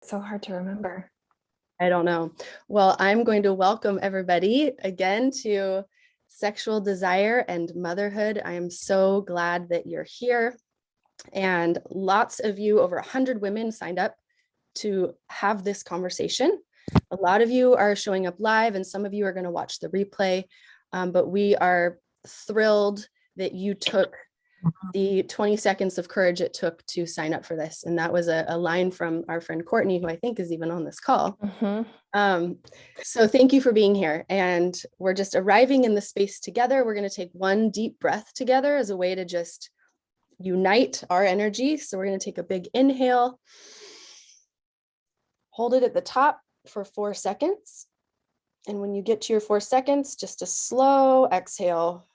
It's so hard to remember. I don't know. Well, I'm going to welcome everybody again to Sexual Desire and Motherhood. I am so glad that you're here. And lots of you, over 100 women, signed up to have this conversation. A lot of you are showing up live, and some of you are going to watch the replay. But we are thrilled that you took the 20 seconds of courage it took to sign up for this. And that was a line from our friend Courtney, who I think is even on this call. So thank you for being here. And we're just arriving in the space together. We're going to take one deep breath together as a way to just unite our energy. So we're going to take a big inhale, hold it at the top for 4 seconds. And when you get to your 4 seconds, just a slow exhale,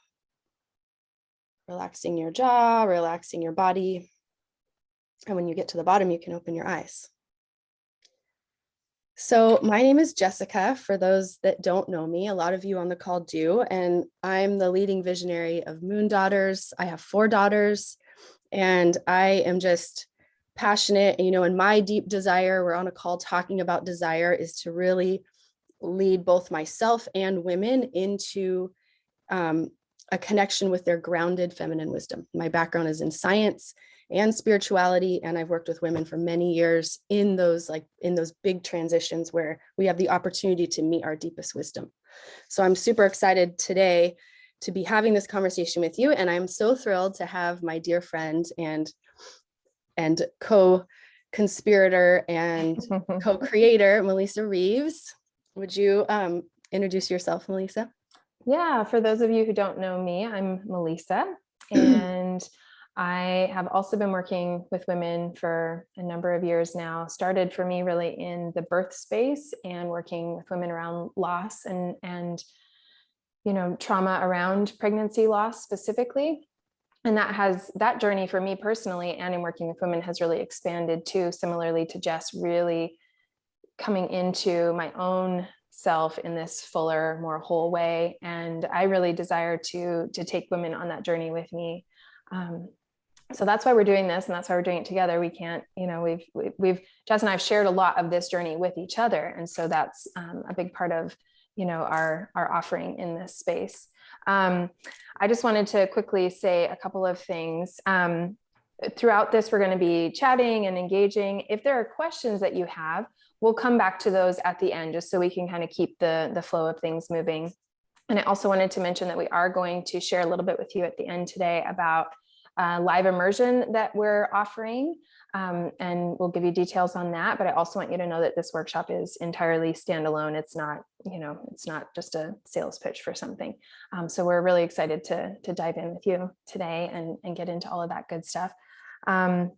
relaxing your jaw, relaxing your body. And when you get to the bottom, you can open your eyes. So my name is Jessica. For those that don't know me, a lot of you on the call do, and I'm the leading visionary of Moon Daughters. I have 4 daughters, and I am just passionate. And my deep desire, we're on a call talking about desire, is to really lead both myself and women into a connection with their grounded feminine wisdom. My background is in science and spirituality, and I've worked with women for many years in those big transitions where we have the opportunity to meet our deepest wisdom. So I'm super excited today to be having this conversation with you, and I'm so thrilled to have my dear friend and co-conspirator and co-creator, Melissa Reeves. Would you introduce yourself, Melissa? Yeah, for those of you who don't know me, I'm Melissa, and I have also been working with women for a number of years now. Started for me really in the birth space and working with women around loss and trauma around pregnancy loss specifically. And that journey for me personally and in working with women has really expanded too, similarly to Jess, really coming into my own self in this fuller, more whole way. And I really desire to take women on that journey with me. So that's why we're doing this, and that's why we're doing it together. We can't, we've Jess and I have shared a lot of this journey with each other, and so that's a big part of our offering in this space. I just wanted to quickly say a couple of things. Throughout this, we're going to be chatting and engaging. If there are questions that you have, we'll come back to those at the end, just so we can kind of keep the flow of things moving. And I also wanted to mention that we are going to share a little bit with you at the end today about live immersion that we're offering. And we'll give you details on that. But I also want you to know that this workshop is entirely standalone. It's not, it's not just a sales pitch for something. So we're really excited to dive in with you today and get into all of that good stuff. I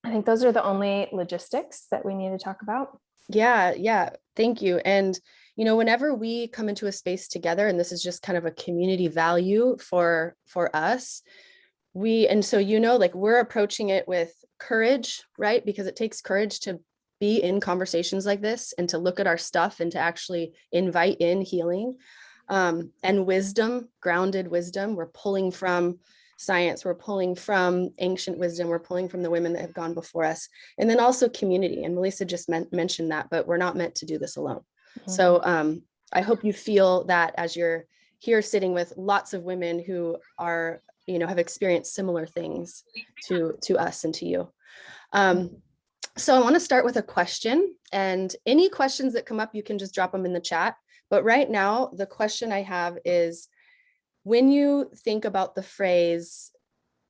think those are the only logistics that we need to talk about. Yeah. Thank you. And, whenever we come into a space together, and this is just kind of a community value for us, we're approaching it with courage, right? Because it takes courage to be in conversations like this and to look at our stuff and to actually invite in healing and wisdom, grounded wisdom. We're pulling from science, we're pulling from ancient wisdom, we're pulling from the women that have gone before us, and then also community. And Melissa just mentioned that, but we're not meant to do this alone. Mm-hmm. So I hope you feel that as you're here sitting with lots of women who are, have experienced similar things to us and to you. So I want to start with a question, and any questions that come up, you can just drop them in the chat. But right now, the question I have is, when you think about the phrase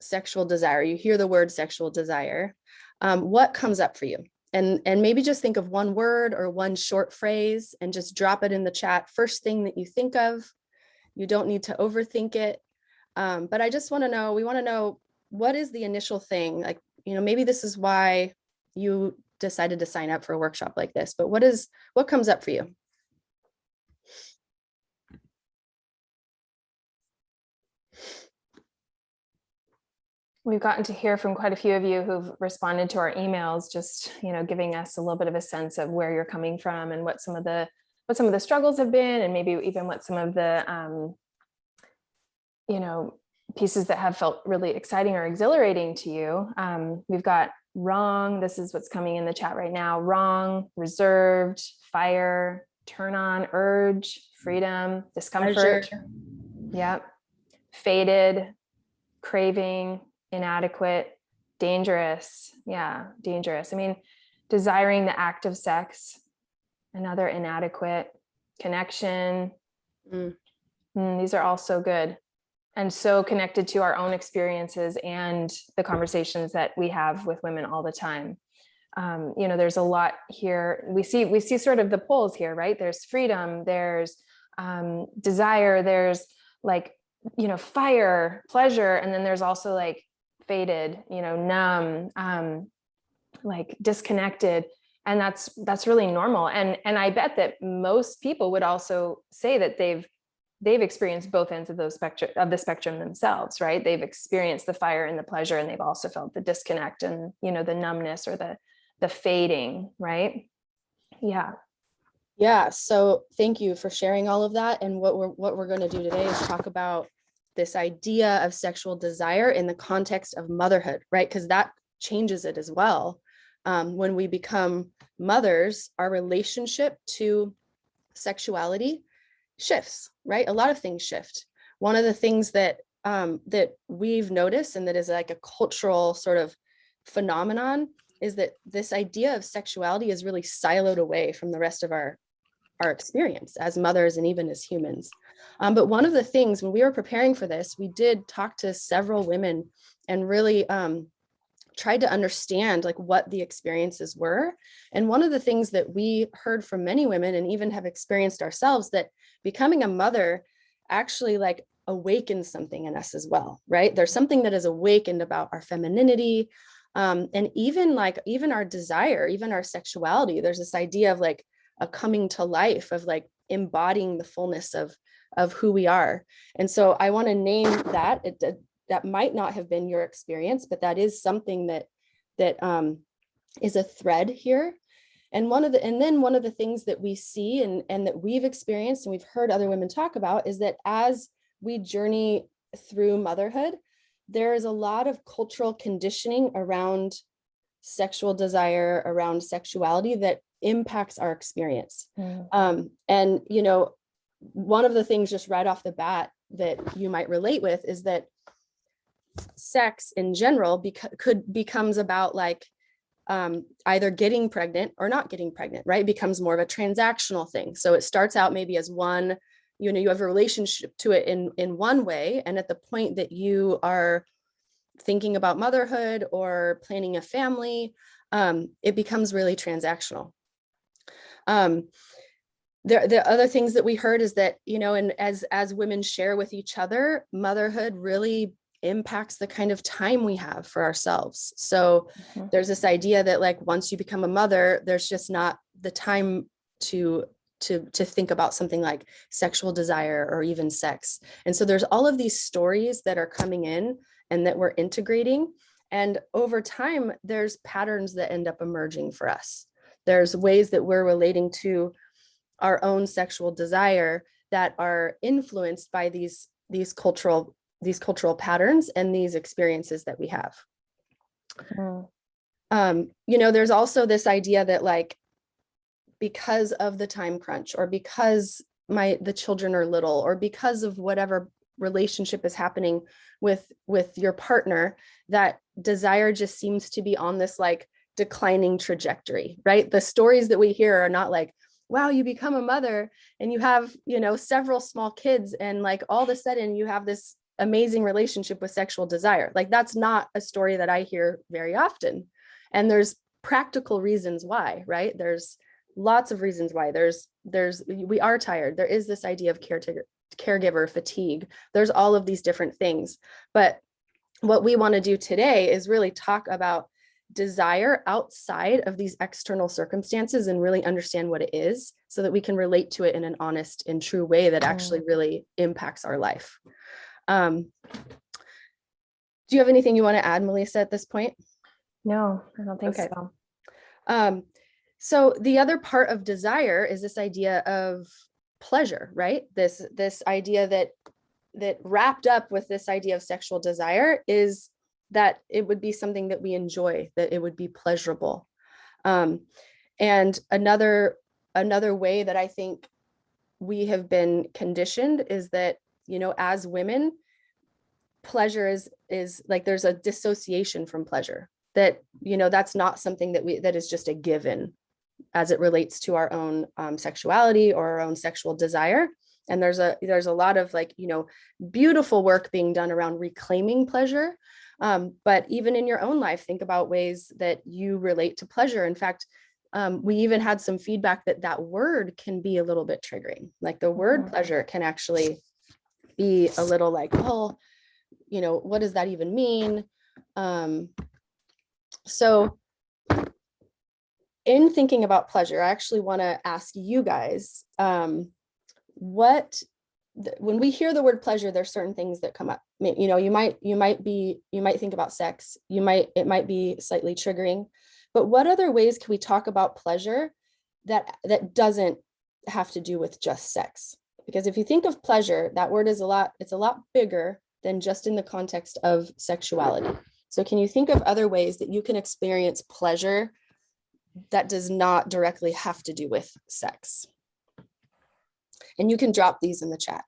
sexual desire, you hear the word sexual desire, what comes up for you? And maybe just think of one word or one short phrase and just drop it in the chat. First thing that you think of. You don't need to overthink it. But I just want to know, we want to know, what is the initial thing? Like, maybe this is why you decided to sign up for a workshop like this, but what comes up for you? We've gotten to hear from quite a few of you who've responded to our emails, just, giving us a little bit of a sense of where you're coming from and what some of the struggles have been, and maybe even what some of the, pieces that have felt really exciting or exhilarating to you. We've got wrong. This is what's coming in the chat right now. Wrong, reserved, fire, turn on, urge, freedom, discomfort. Pleasure. Yep. Faded, craving, inadequate, dangerous. Yeah, dangerous. I mean, desiring the act of sex, another inadequate, connection. These are all so good and so connected to our own experiences and the conversations that we have with women all the time. There's a lot here. We see sort of the poles here, right? There's freedom, there's desire, there's like, fire, pleasure. And then there's also like faded, numb, like disconnected. And that's really normal. And I bet that most people would also say that they've experienced both ends of the spectrum themselves, right? They've experienced the fire and the pleasure, and they've also felt the disconnect and, the numbness or the fading, right? Yeah. Yeah. So thank you for sharing all of that. And what we're going to do today is talk about this idea of sexual desire in the context of motherhood, right? Because that changes it as well. When we become mothers, our relationship to sexuality shifts, right? A lot of things shift. One of the things that we've noticed, and that is like a cultural sort of phenomenon, is that this idea of sexuality is really siloed away from the rest of our experience as mothers and even as humans. But one of the things when we were preparing for this, we did talk to several women and really tried to understand like what the experiences were. And one of the things that we heard from many women and even have experienced ourselves, that becoming a mother actually like awakens something in us as well, right? There's something that is awakened about our femininity, and even our desire, even our sexuality. There's this idea of like a coming to life, of like embodying the fullness of who we are. And so I want to name that. That might not have been your experience, but that is something that is a thread here. And one of the things that we see and that we've experienced and we've heard other women talk about is that as we journey through motherhood, there is a lot of cultural conditioning around sexual desire, around sexuality, that impacts our experience. And one of the things just right off the bat that you might relate with is that sex in general becomes about like either getting pregnant or not getting pregnant, right? It becomes more of a transactional thing. So it starts out maybe as one, you have a relationship to it in one way. And at the point that you are thinking about motherhood or planning a family, it becomes really transactional. The other things that we heard is that, and as women share with each other, motherhood really impacts the kind of time we have for ourselves. So there's this idea that like once you become a mother, there's just not the time to think about something like sexual desire or even sex. And so there's all of these stories that are coming in and that we're integrating. And over time, there's patterns that end up emerging for us. There's ways that we're relating to our own sexual desire that are influenced by these cultural patterns and these experiences that we have. There's also this idea that like, because of the time crunch, or because the children are little, or because of whatever relationship is happening with your partner, that desire just seems to be on this like declining trajectory, right? The stories that we hear are not like, wow, you become a mother and you have, several small kids, and like all of a sudden you have this amazing relationship with sexual desire. Like that's not a story that I hear very often. And there's practical reasons why, right? There's lots of reasons why. We are tired. There is this idea of caregiver fatigue. There's all of these different things. But what we want to do today is really talk about desire outside of these external circumstances and really understand what it is, so that we can relate to it in an honest and true way that actually really impacts our life. Do you have anything you want to add, Melissa, at this point? No, I don't think so. So the other part of desire is this idea of pleasure, right? This idea that wrapped up with this idea of sexual desire is that it would be something that we enjoy, that it would be pleasurable. And another way that I think we have been conditioned is that, you know, as women, pleasure is like, there's a dissociation from pleasure, that, you know, that's not something that is just a given as it relates to our own sexuality or our own sexual desire. And there's a lot of, like, you know, beautiful work being done around reclaiming pleasure. But even in your own life, think about ways that you relate to pleasure. In fact, we even had some feedback that word can be a little bit triggering. Like the word pleasure can actually be a little like, oh, you know, what does that even mean? So in thinking about pleasure, I actually want to ask you guys, when we hear the word pleasure, there's certain things that come up. You know, you might think about sex. It might be slightly triggering, but what other ways can we talk about pleasure that doesn't have to do with just sex? Because if you think of pleasure, that word is it's a lot bigger than just in the context of sexuality. So can you think of other ways that you can experience pleasure that does not directly have to do with sex? And you can drop these in the chat.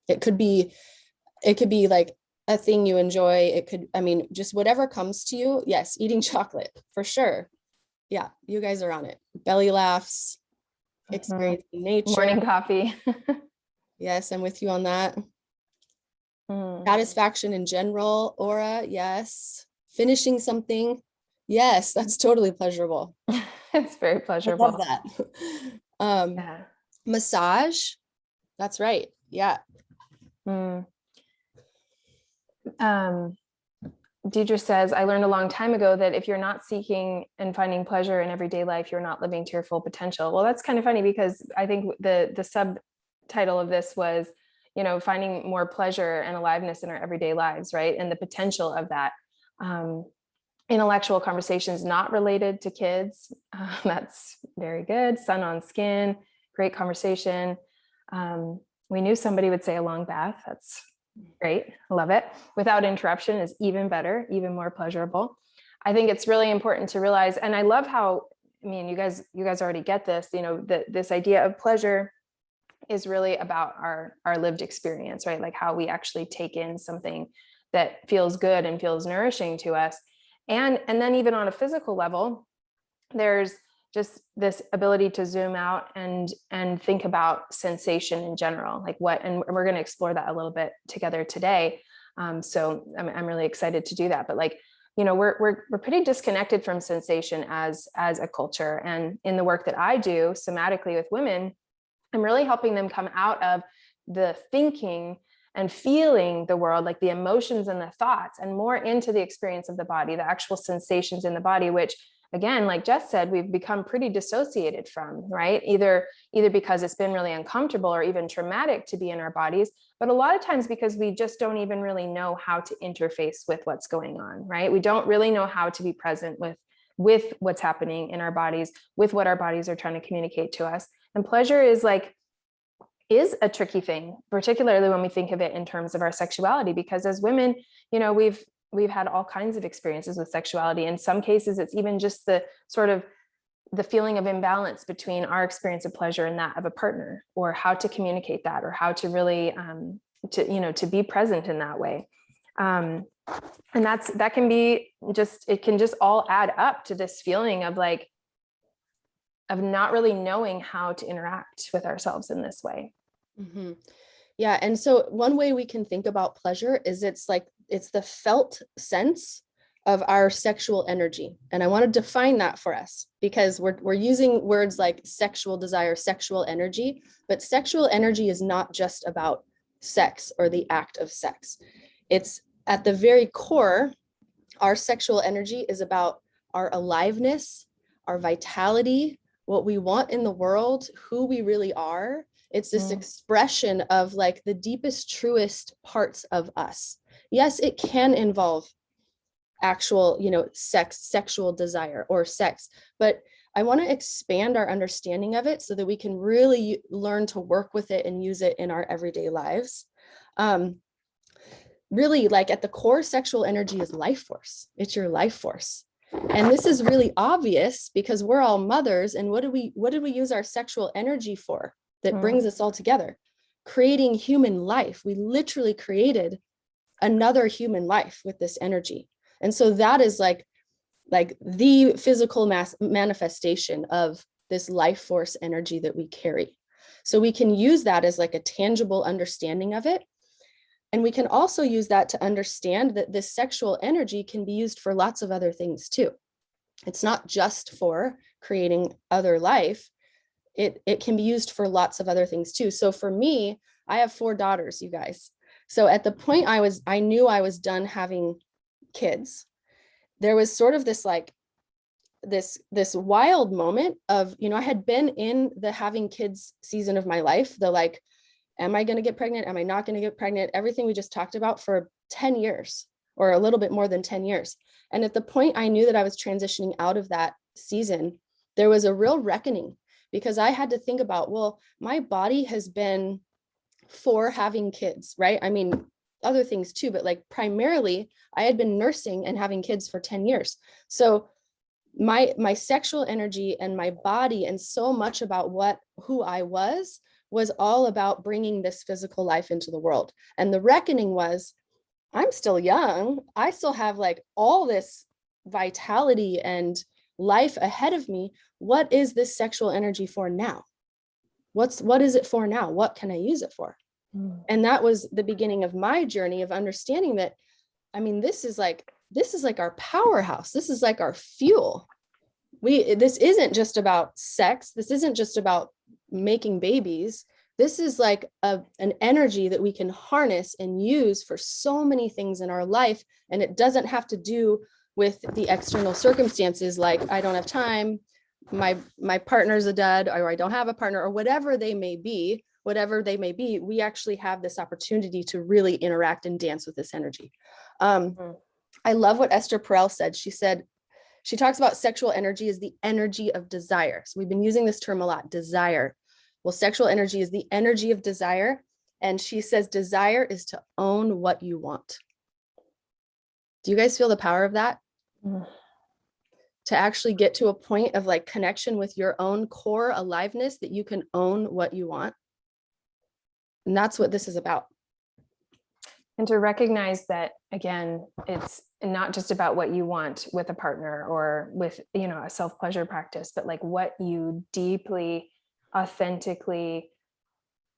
It could be like a thing you enjoy. It could, I mean, just whatever comes to you. Yes, eating chocolate for sure. Yeah, you guys are on it. Belly laughs, experiencing nature. Morning coffee. Yes, I'm with you on that. Satisfaction in general, aura, yes. Finishing something, yes, that's totally pleasurable. It's very pleasurable. I love that. Yeah. Massage, that's right. Yeah. Deidre says, I learned a long time ago that if you're not seeking and finding pleasure in everyday life, you're not living to your full potential. Well, that's kind of funny, because I think the subtitle of this was, you know, finding more pleasure and aliveness in our everyday lives, right? And the potential of that. Intellectual conversations not related to kids. That's very good. Sun on skin, great conversation. We knew somebody would say a long bath. That's great. I love it. Without interruption is even better, even more pleasurable. I think it's really important to realize, and I love how, I mean, you guys already get this, you know, that this idea of pleasure is really about our lived experience, right? Like how we actually take in something that feels good and feels nourishing to us. And then even on a physical level, there's just this ability to zoom out and think about sensation in general, like what, and we're going to explore that a little bit together today. So I'm really excited to do that. But like, you know, we're pretty disconnected from sensation as a culture. And in the work that I do somatically with women, I'm really helping them come out of the thinking and feeling the world, like the emotions and the thoughts, and more into the experience of the body, the actual sensations in the body, which again, like Jess said, we've become pretty dissociated from, right? Either because it's been really uncomfortable or even traumatic to be in our bodies, but a lot of times because we just don't even really know how to interface with what's going on, right? We don't really know how to be present with what's happening in our bodies, with what our bodies are trying to communicate to us. And pleasure is a tricky thing, particularly when we think of it in terms of our sexuality, because as women, you know, we've had all kinds of experiences with sexuality. In some cases, it's even just the sort of the feeling of imbalance between our experience of pleasure and that of a partner, or how to communicate that, or how to really, to be present in that way. And that can be it can just all add up to this feeling of not really knowing how to interact with ourselves in this way. Mm-hmm. Yeah. And so one way we can think about pleasure is it's the felt sense of our sexual energy. And I want to define that for us, because we're using words like sexual desire, sexual energy, but sexual energy is not just about sex or the act of sex. It's at the very core, our sexual energy is about our aliveness, our vitality, what we want in the world, who we really are. It's this expression of like the deepest, truest parts of us. Yes, it can involve actual, sexual desire or sex, but I want to expand our understanding of it so that we can really learn to work with it and use it in our everyday lives. really, like at the core, sexual energy is life force. It's your life force. And this is really obvious because we're all mothers. And what did we use our sexual energy for that brings us all together? Creating human life. We literally created another human life with this energy. And so that is like the physical manifestation of this life force energy that we carry. So we can use that as like a tangible understanding of it. And we can also use that to understand that this sexual energy can be used for lots of other things too. It's not just for creating other life. It can be used for lots of other things too. So for me, I have 4 daughters, you guys. So at the point I knew I was done having kids, there was sort of this like this wild moment of, I had been in the having kids season of my life, the like, am I going to get pregnant? Am I not going to get pregnant? Everything we just talked about for 10 years or a little bit more than 10 years. And at the point I knew that I was transitioning out of that season, there was a real reckoning because I had to think about, well, my body has been for having kids, right? I mean, other things too, but like primarily I had been nursing and having kids for 10 years. So my sexual energy and my body and so much about who I was all about bringing this physical life into the world. And the reckoning was, I'm still young. I still have like all this vitality and life ahead of me. What is this sexual energy for now? What is it for now? What can I use it for? And that was the beginning of my journey of understanding that, I mean, this is like our powerhouse. This is like our fuel. This isn't just about sex. This isn't just about making babies. This is like an energy that we can harness and use for so many things in our life. And it doesn't have to do with the external circumstances, like I don't have time, my partner's dead, or I don't have a partner, or whatever they may be. We actually have this opportunity to really interact and dance with this energy. I love what Esther Perel said. She talks about sexual energy as the energy of desire. So we've been using this term a lot, desire. Well, sexual energy is the energy of desire. And she says desire is to own what you want. Do you guys feel the power of that? To actually get to a point of like connection with your own core aliveness that you can own what you want. And that's what this is about. And to recognize that, again, it's not just about what you want with a partner or with, a self-pleasure practice, but like what you deeply, authentically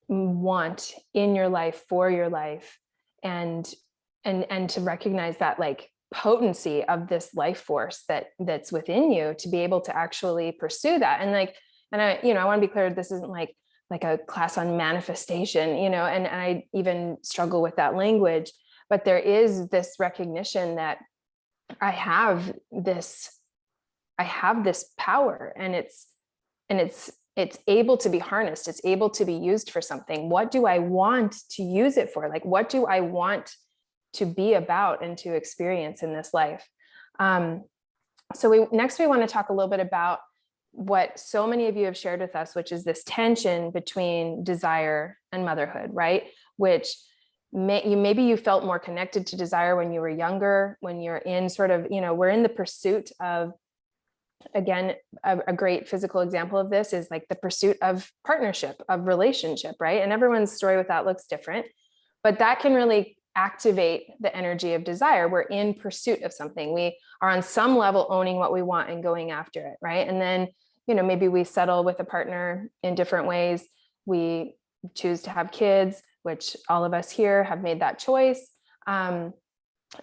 want in your life, for your life. And to recognize that like potency of this life force that's within you to be able to actually pursue that. And I want to be clear, this isn't like a class on manifestation, and I even struggle with that language, but there is this recognition that I have this power, and it's able to be harnessed. It's able to be used for something. What do I want to use it for? Like, what do I want to be about and to experience in this life? So we want to talk a little bit about what so many of you have shared with us, which is this tension between desire and motherhood, right? Which maybe you felt more connected to desire when you were younger, when you're in sort of, we're in the pursuit of, again, a great physical example of this is like the pursuit of partnership, of relationship, right? And everyone's story with that looks different, but that can really activate the energy of desire. We're in pursuit of something. We are on some level owning what we want and going after it, right? And then, maybe we settle with a partner in different ways. We choose to have kids, which all of us here have made that choice. And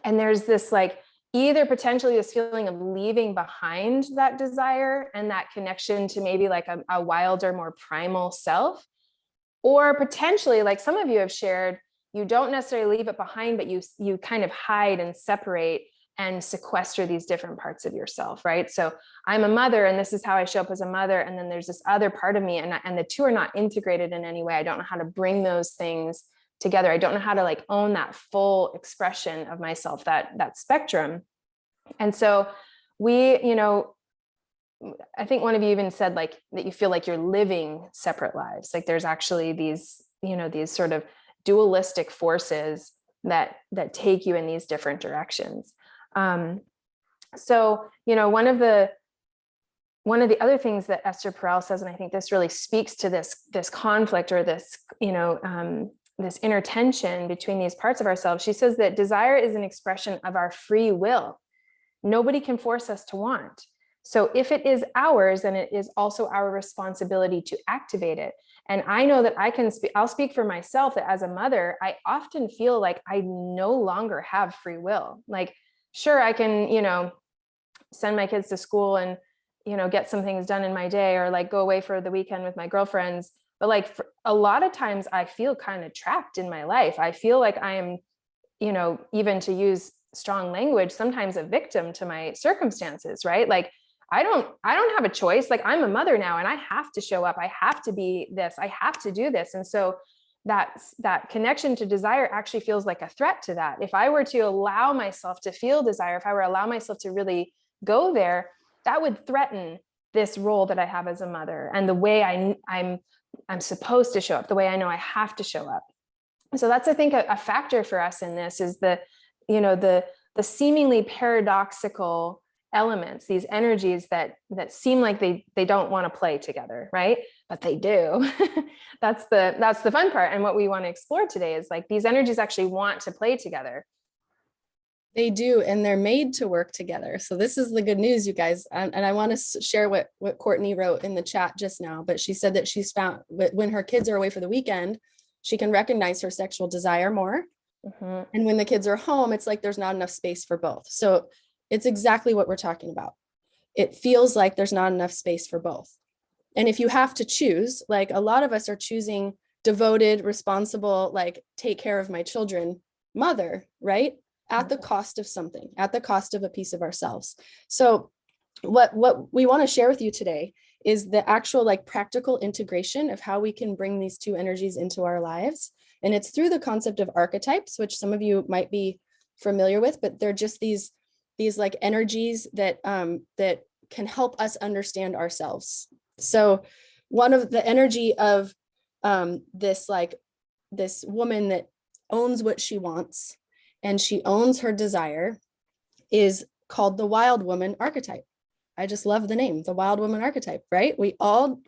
there's this like, either potentially this feeling of leaving behind that desire and that connection to maybe like a wilder, more primal self, or potentially like some of you have shared, you don't necessarily leave it behind, but you kind of hide and separate and sequester these different parts of yourself, right? So I'm a mother and this is how I show up as a mother. And then there's this other part of me and the two are not integrated in any way. I don't know how to bring those things together. I don't know how to like own that full expression of myself, that spectrum. And so I think one of you even said like that you feel like you're living separate lives. Like there's actually these sort of dualistic forces that take you in these different directions. So, you know, one of the other things that Esther Perel says, and I think this really speaks to this conflict, or this, you know, this inner tension between these parts of ourselves. She says that desire is an expression of our free will. Nobody can force us to want. So if it is ours, then it is also our responsibility to activate it. And I know that I'll speak for myself, that as a mother, I often feel like I no longer have free will. Like, sure, I can, you know, send my kids to school and, you know, get some things done in my day, or like go away for the weekend with my girlfriends. But like, for a lot of times I feel kind of trapped in my life. I feel like I am, you know, even to use strong language, sometimes a victim to my circumstances, right? Like, I don't have a choice. Like, I'm a mother now, and I have to show up. I have to be this. I have to do this. And so that connection to desire actually feels like a threat to that. If I were to allow myself to feel desire, if I were to allow myself to really go there, that would threaten this role that I have as a mother, and the way I'm supposed to show up, the way I know I have to show up. So that's, I think, a factor for us in this, is the, you know, the seemingly paradoxical elements, these energies that seem like they don't want to play together, right? But they do. That's the fun part. And what we want to explore today is like, these energies actually want to play together. They do, and they're made to work together. So this is the good news, you guys. And I want to share what Courtney wrote in the chat just now, but she said that she's found when her kids are away for the weekend, she can recognize her sexual desire more. Mm-hmm. And when the kids are home, it's like there's not enough space for both. So it's exactly what we're talking about. It feels like there's not enough space for both. And if you have to choose, like a lot of us are choosing devoted, responsible, like take care of my children, mother, right? At the cost of something, at the cost of a piece of ourselves. So what we want to share with you today is the actual like practical integration of how we can bring these two energies into our lives. And it's through the concept of archetypes, which some of you might be familiar with, but they're just these like energies that that can help us understand ourselves. So one of the energy of this woman that owns what she wants and she owns her desire is called the wild woman archetype. I just love the name, the wild woman archetype, right? We all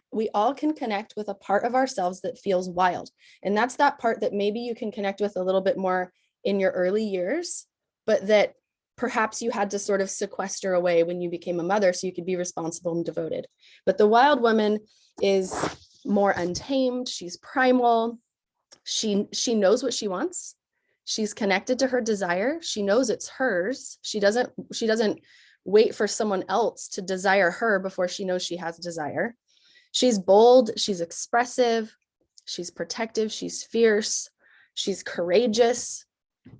can connect with a part of ourselves that feels wild. And that's that part that maybe you can connect with a little bit more in your early years, but that perhaps you had to sort of sequester away when you became a mother so you could be responsible and devoted. But the wild woman is more untamed. She's primal. She knows what she wants. She's connected to her desire. She knows it's hers. She doesn't wait for someone else to desire her before she knows she has desire. She's bold. She's expressive. She's protective. She's fierce. She's courageous.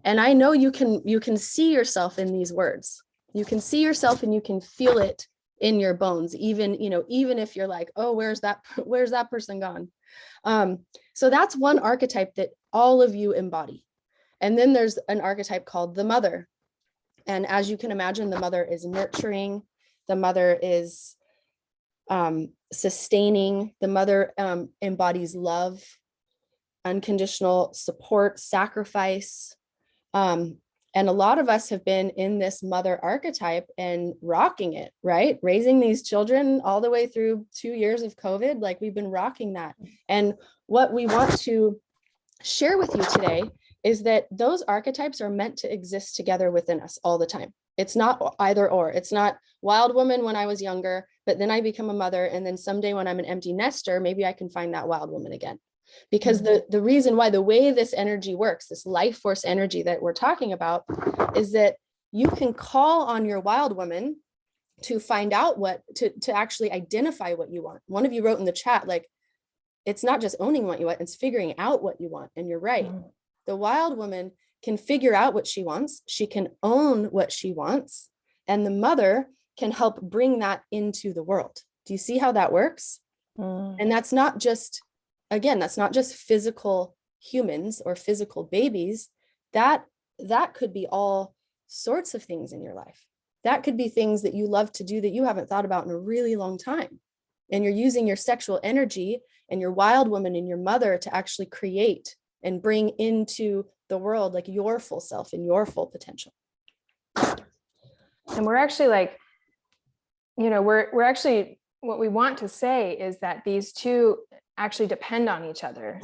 And I know you can see yourself in these words. You can see yourself and you can feel it in your bones, even if you're like, oh, where's that person gone? So that's one archetype that all of you embody. And then there's an archetype called the mother. And as you can imagine, the mother is nurturing. The mother is sustaining. The mother embodies love, unconditional support, sacrifice. And a lot of us have been in this mother archetype and rocking it, right? Raising these children all the way through 2 years of COVID, like we've been rocking that. And what we want to share with you today is that those archetypes are meant to exist together within us all the time. It's not either or. It's not wild woman when I was younger, but then I become a mother. And then someday when I'm an empty nester, maybe I can find that wild woman again. Because the reason why, the way this energy works, this life force energy that we're talking about, is that you can call on your wild woman to find out to actually identify what you want. One of you wrote in the chat, like, it's not just owning what you want, it's figuring out what you want. And you're right. The wild woman can figure out what she wants. She can own what she wants. And the mother can help bring that into the world. Do you see how that works? And that's not just physical humans or physical babies. That could be all sorts of things in your life. That could be things that you love to do that you haven't thought about in a really long time. And you're using your sexual energy and your wild woman and your mother to actually create and bring into the world like your full self and your full potential. And we're actually like, we're actually, what we want to say is that these two actually depend on each other.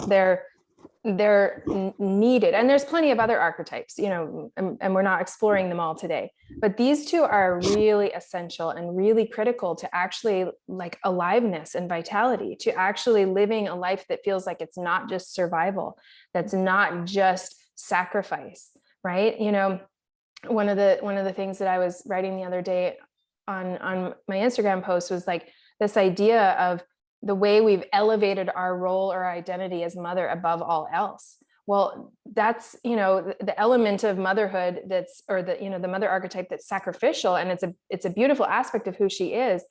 They're needed. And there's plenty of other archetypes, and we're not exploring them all today, but these two are really essential and really critical to actually like aliveness and vitality, to actually living a life that feels like it's not just survival, that's not just sacrifice, right? One of the things that I was writing the other day on my Instagram post was like this idea of the way we've elevated our role or identity as mother above all else. Well, that's, the element of motherhood the mother archetype that's sacrificial, and it's a beautiful aspect of who she is.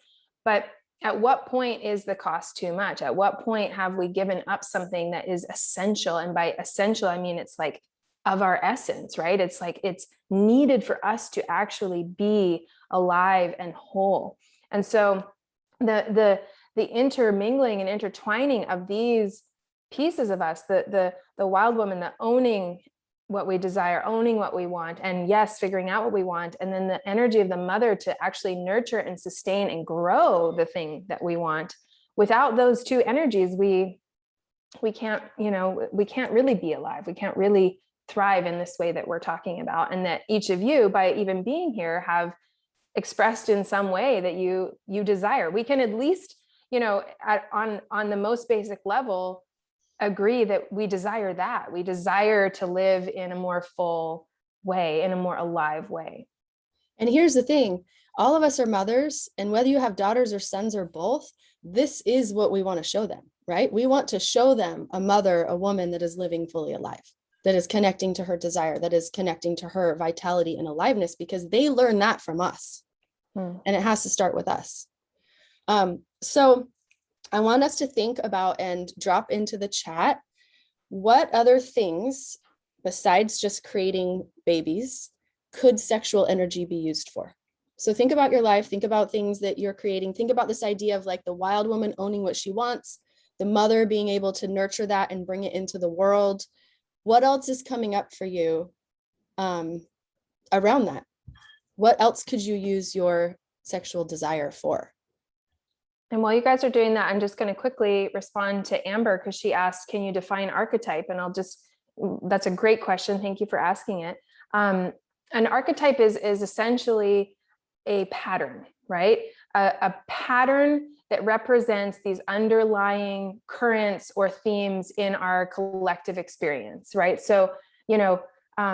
But at what point is the cost too much? At what point have we given up something that is essential? And by essential, I mean, it's like of our essence, right? It's like, it's needed for us to actually be alive and whole. And so the intermingling and intertwining of these pieces of us, the wild woman, the owning what we desire, owning what we want, and yes, figuring out what we want, and then the energy of the mother to actually nurture and sustain and grow the thing that we want. Without those two energies, we can't, we can't really be alive. We can't really thrive in this way that we're talking about, and that each of you, by even being here, have expressed in some way that you desire. We can at least, on the most basic level, agree that we desire that. We desire to live in a more full way, in a more alive way. And here's the thing, all of us are mothers, and whether you have daughters or sons or both, this is what we want to show them, right? We want to show them a mother, a woman that is living fully alive, that is connecting to her desire, that is connecting to her vitality and aliveness, because they learn that from us. And it has to start with us. So I want us to think about and drop into the chat, what other things besides just creating babies could sexual energy be used for? So think about your life, think about things that you're creating, think about this idea of like the wild woman owning what she wants, the mother being able to nurture that and bring it into the world. What else is coming up for you around that? What else could you use your sexual desire for? And while you guys are doing that, I'm just going to quickly respond to Amber, because she asked, can you define archetype? And that's a great question. Thank you for asking it. An archetype is essentially a pattern, right? A pattern that represents these underlying currents or themes in our collective experience, right? So,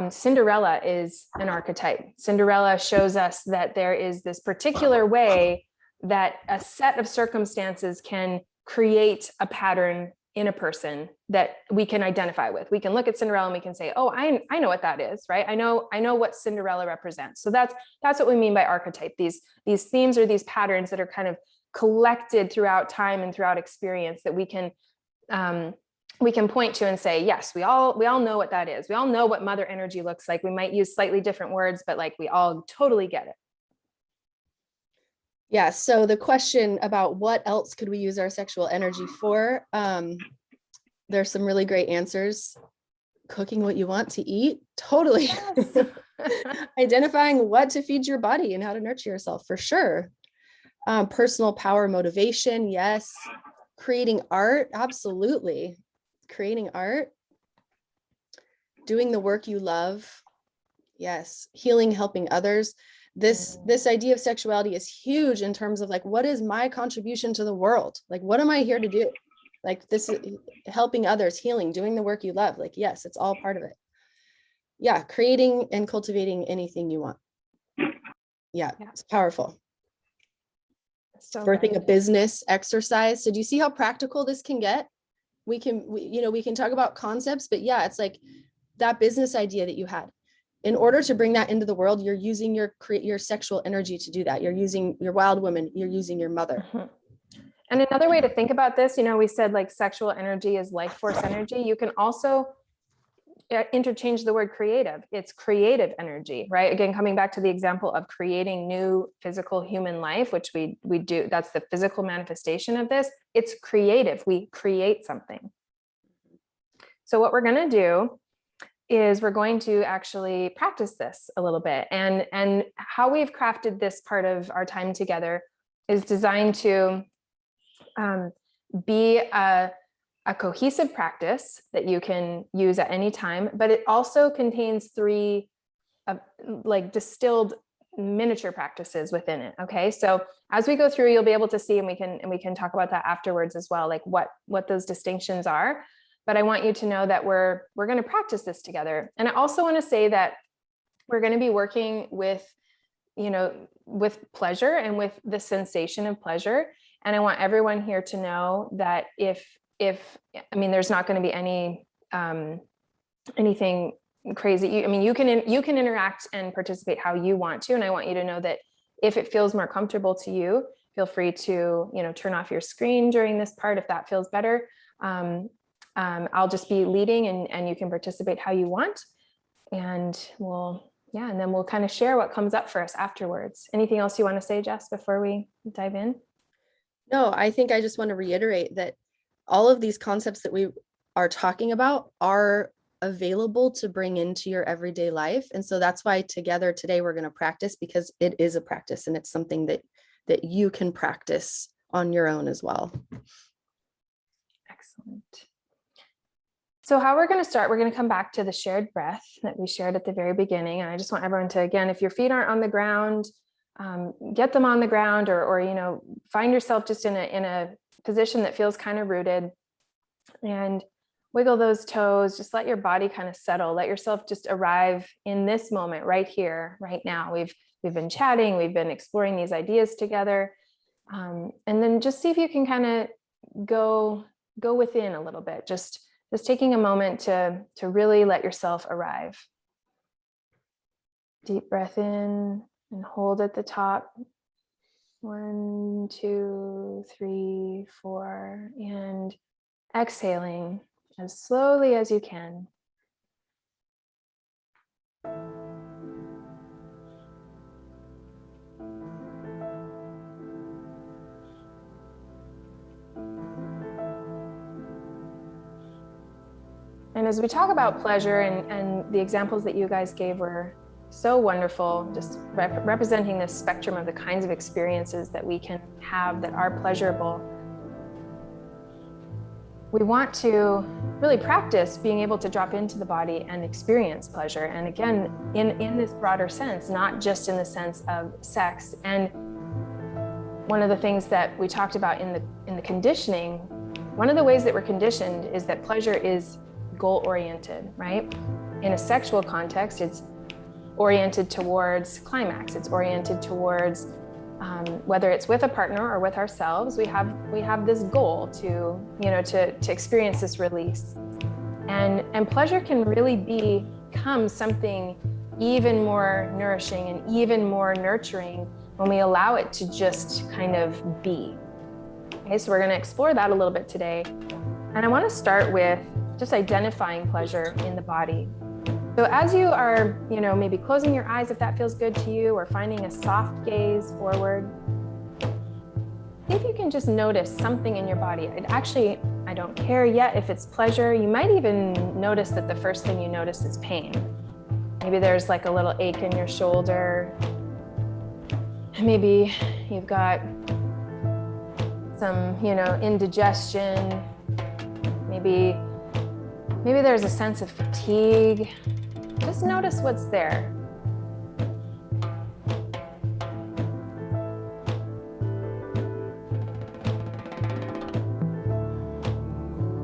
Cinderella is an archetype. Cinderella shows us that there is this particular way that a set of circumstances can create a pattern in a person that we can identify with. We can look at Cinderella and we can say, oh, I know what that is, right? I know what Cinderella represents. So that's what we mean by archetype. These themes or these patterns that are kind of collected throughout time and throughout experience that we can point to and say, yes, we all know what that is. We all know what mother energy looks like. We might use slightly different words, but like we all totally get it. Yeah, so the question about what else could we use our sexual energy for, there's some really great answers. Cooking what you want to eat, totally. Yes. Identifying what to feed your body and how to nurture yourself, for sure. Personal power, motivation, yes. Creating art, absolutely. Creating art. Doing the work you love, yes. Healing, helping others. This idea of sexuality is huge in terms of like, what is my contribution to the world? Like, what am I here to do? Like, this is helping others, healing, doing the work you love. Like, yes, it's all part of it. Yeah, creating and cultivating anything you want. Yeah. It's powerful. So birthing a business, exercise. So do you see how practical this can get? We can talk about concepts, but yeah, it's like that business idea that you had. In order to bring that into the world, you're using your sexual energy to do that. You're using your wild woman, you're using your mother. Mm-hmm. And another way to think about this, we said like sexual energy is life force energy. You can also interchange the word creative. It's creative energy, right? Again, coming back to the example of creating new physical human life, which we do, that's the physical manifestation of this. It's creative. We create something. So what we're going to do is we're going to actually practice this a little bit. And how we've crafted this part of our time together is designed to be a cohesive practice that you can use at any time, but it also contains 3 like distilled miniature practices within it. Okay, so as we go through, you'll be able to see, and we can talk about that afterwards as well, like what those distinctions are. But I want you to know that we're going to practice this together. And I also want to say that we're going to be working with, with pleasure and with the sensation of pleasure. And I want everyone here to know that if I mean, there's not going to be anything crazy. You can interact and participate how you want to. And I want you to know that if it feels more comfortable to you, feel free to, turn off your screen during this part if that feels better. I'll just be leading, and you can participate how you want. And then we'll kind of share what comes up for us afterwards. Anything else you want to say, Jess, before we dive in? No, I think I just want to reiterate that all of these concepts that we are talking about are available to bring into your everyday life. And so that's why together today we're going to practice, because it is a practice and it's something that you can practice on your own as well. Excellent. So how we're going to start, we're going to come back to the shared breath that we shared at the very beginning. And I just want everyone to, again, if your feet aren't on the ground, get them on the ground, or find yourself just in a position that feels kind of rooted, and wiggle those toes. Just let your body kind of settle. Let yourself just arrive in this moment right here, right now. We've been chatting, we've been exploring these ideas together. And then just see if you can kind of go within a little bit, just taking a moment to really let yourself arrive. Deep breath in and hold at the top. 1, 2, 3, 4, and exhaling as slowly as you can. And as we talk about pleasure, and the examples that you guys gave were so wonderful, just representing this spectrum of the kinds of experiences that we can have that are pleasurable. We want to really practice being able to drop into the body and experience pleasure. And again, in this broader sense, not just in the sense of sex. And one of the things that we talked about in the conditioning, one of the ways that we're conditioned is that pleasure is goal-oriented, right? In a sexual context, it's oriented towards climax. It's oriented towards whether it's with a partner or with ourselves, we have this goal to experience this release. And pleasure can really become something even more nourishing and even more nurturing when we allow it to just kind of be. Okay, so we're going to explore that a little bit today. And I want to start with just identifying pleasure in the body. So as you are, maybe closing your eyes if that feels good to you, or finding a soft gaze forward, see if you can just notice something in your body. I don't care yet if it's pleasure. You might even notice that the first thing you notice is pain. Maybe there's like a little ache in your shoulder. Maybe you've got some, indigestion. Maybe there's a sense of fatigue. Just notice what's there.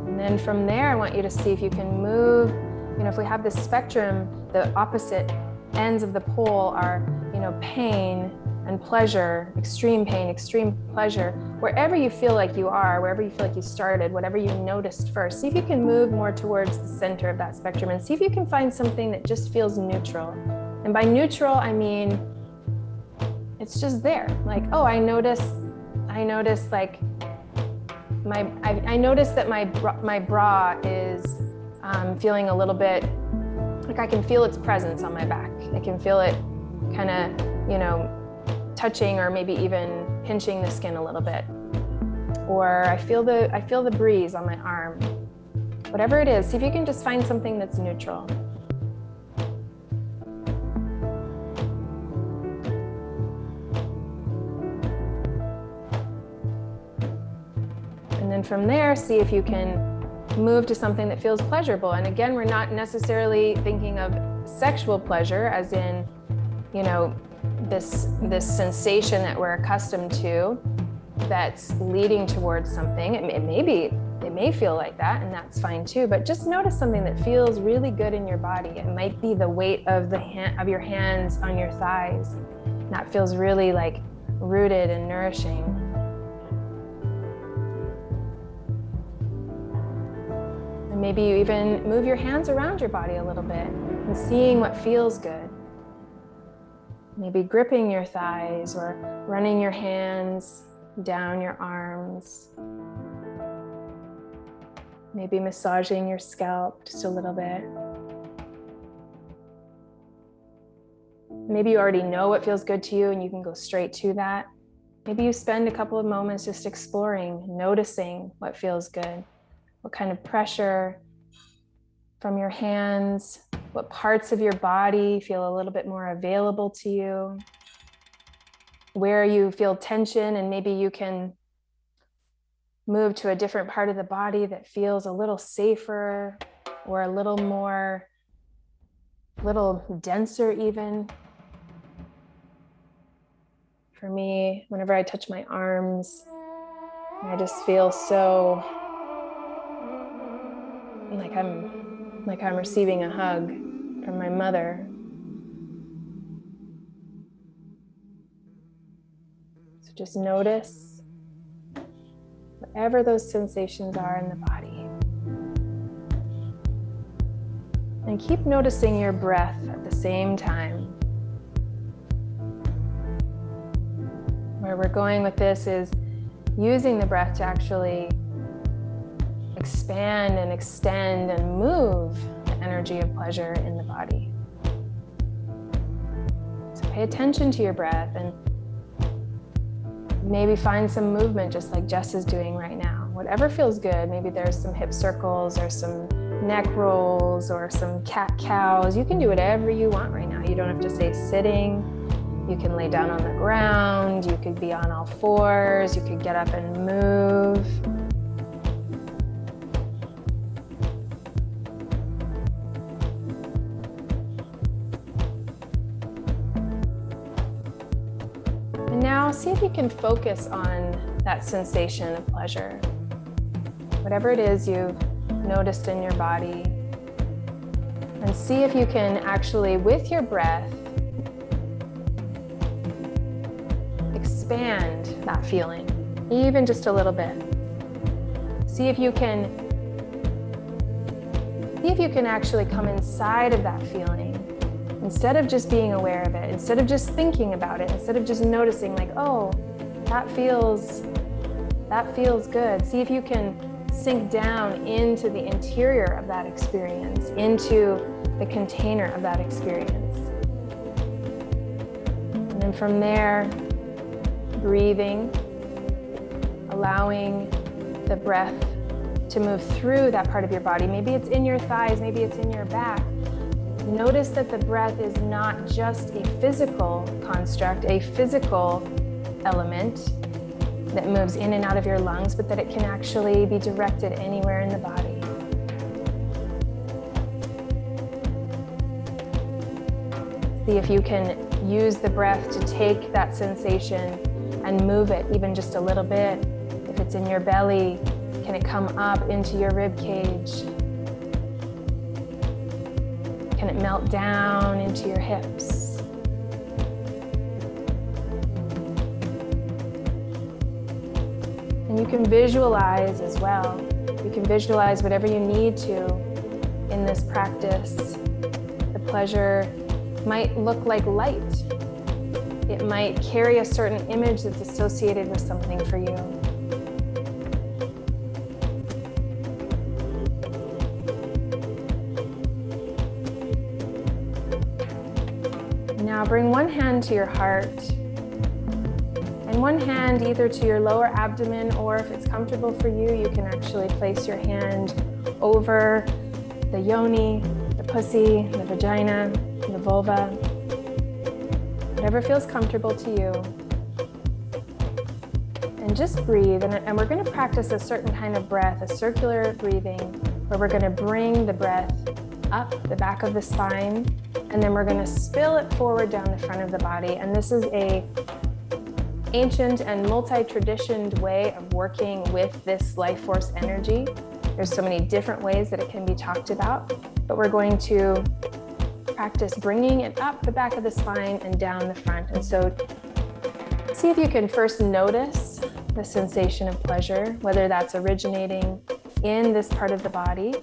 And then from there, I want you to see if you can move. If we have this spectrum, the opposite ends of the pole are, pain and pleasure, extreme pain, extreme pleasure. Wherever you feel like you are, wherever you feel like you started, whatever you noticed first, see if you can move more towards the center of that spectrum, and see if you can find something that just feels neutral. And by neutral, I mean, it's just there. Like, oh, I notice like I noticed that my bra is feeling a little bit, like I can feel its presence on my back. I can feel it kind of, touching or maybe even pinching the skin a little bit. Or I feel the breeze on my arm. Whatever it is, see if you can just find something that's neutral. then from there, see if you can move to something that feels pleasurable. And again, we're not necessarily thinking of sexual pleasure as in, this sensation that we're accustomed to that's leading towards something. It may feel like that, and that's fine too, but just notice something that feels really good in your body. It might be the weight of your hands on your thighs. That feels really like rooted and nourishing. And maybe you even move your hands around your body a little bit and seeing what feels good. Maybe gripping your thighs or running your hands down your arms. Maybe massaging your scalp just a little bit. Maybe you already know what feels good to you and you can go straight to that. Maybe you spend a couple of moments just exploring, noticing what feels good. What kind of pressure from your hands, what parts of your body feel a little bit more available to you, where you feel tension, and maybe you can move to a different part of the body that feels a little safer or a little denser even. For me, whenever I touch my arms, I just feel so like I'm receiving a hug from my mother. So just notice whatever those sensations are in the body. And keep noticing your breath at the same time. Where we're going with this is using the breath to actually expand and extend and move the energy of pleasure in the body. So pay attention to your breath and maybe find some movement just like Jess is doing right now. Whatever feels good. Maybe there's some hip circles or some neck rolls or some cat-cows. You can do whatever you want right now. You don't have to stay sitting. You can lay down on the ground. You could be on all fours. You could get up and move. And now see if you can focus on that sensation of pleasure. Whatever it is you've noticed in your body. And see if you can actually, with your breath, expand that feeling, even just a little bit. See if you can actually come inside of that feeling. Instead of just being aware of it, instead of just thinking about it, instead of just noticing like, oh, that feels good. See if you can sink down into the interior of that experience, into the container of that experience. And then from there, breathing, allowing the breath to move through that part of your body. Maybe it's in your thighs, maybe it's in your back. Notice that the breath is not just a physical construct, a physical element that moves in and out of your lungs, but that it can actually be directed anywhere in the body. See if you can use the breath to take that sensation and move it even just a little bit. If it's in your belly, can it come up into your rib cage? Can it melt down into your hips? And you can visualize as well. You can visualize whatever you need to in this practice. The pleasure might look like light. It might carry a certain image that's associated with something for you. Now bring one hand to your heart and one hand either to your lower abdomen, or if it's comfortable for you, you can actually place your hand over the yoni, the pussy, the vagina, the vulva. Whatever feels comfortable to you. And And just breathe. And we're going to practice a certain kind of breath, a circular breathing, where we're going to bring the breath up the back of the spine, and then we're going to spill it forward down the front of the body. And this is a ancient and multi-traditioned way of working with this life force energy. There's so many different ways that it can be talked about, but we're going to practice bringing it up the back of the spine and down the front. And so see if you can first notice the sensation of pleasure, whether that's originating in this part of the body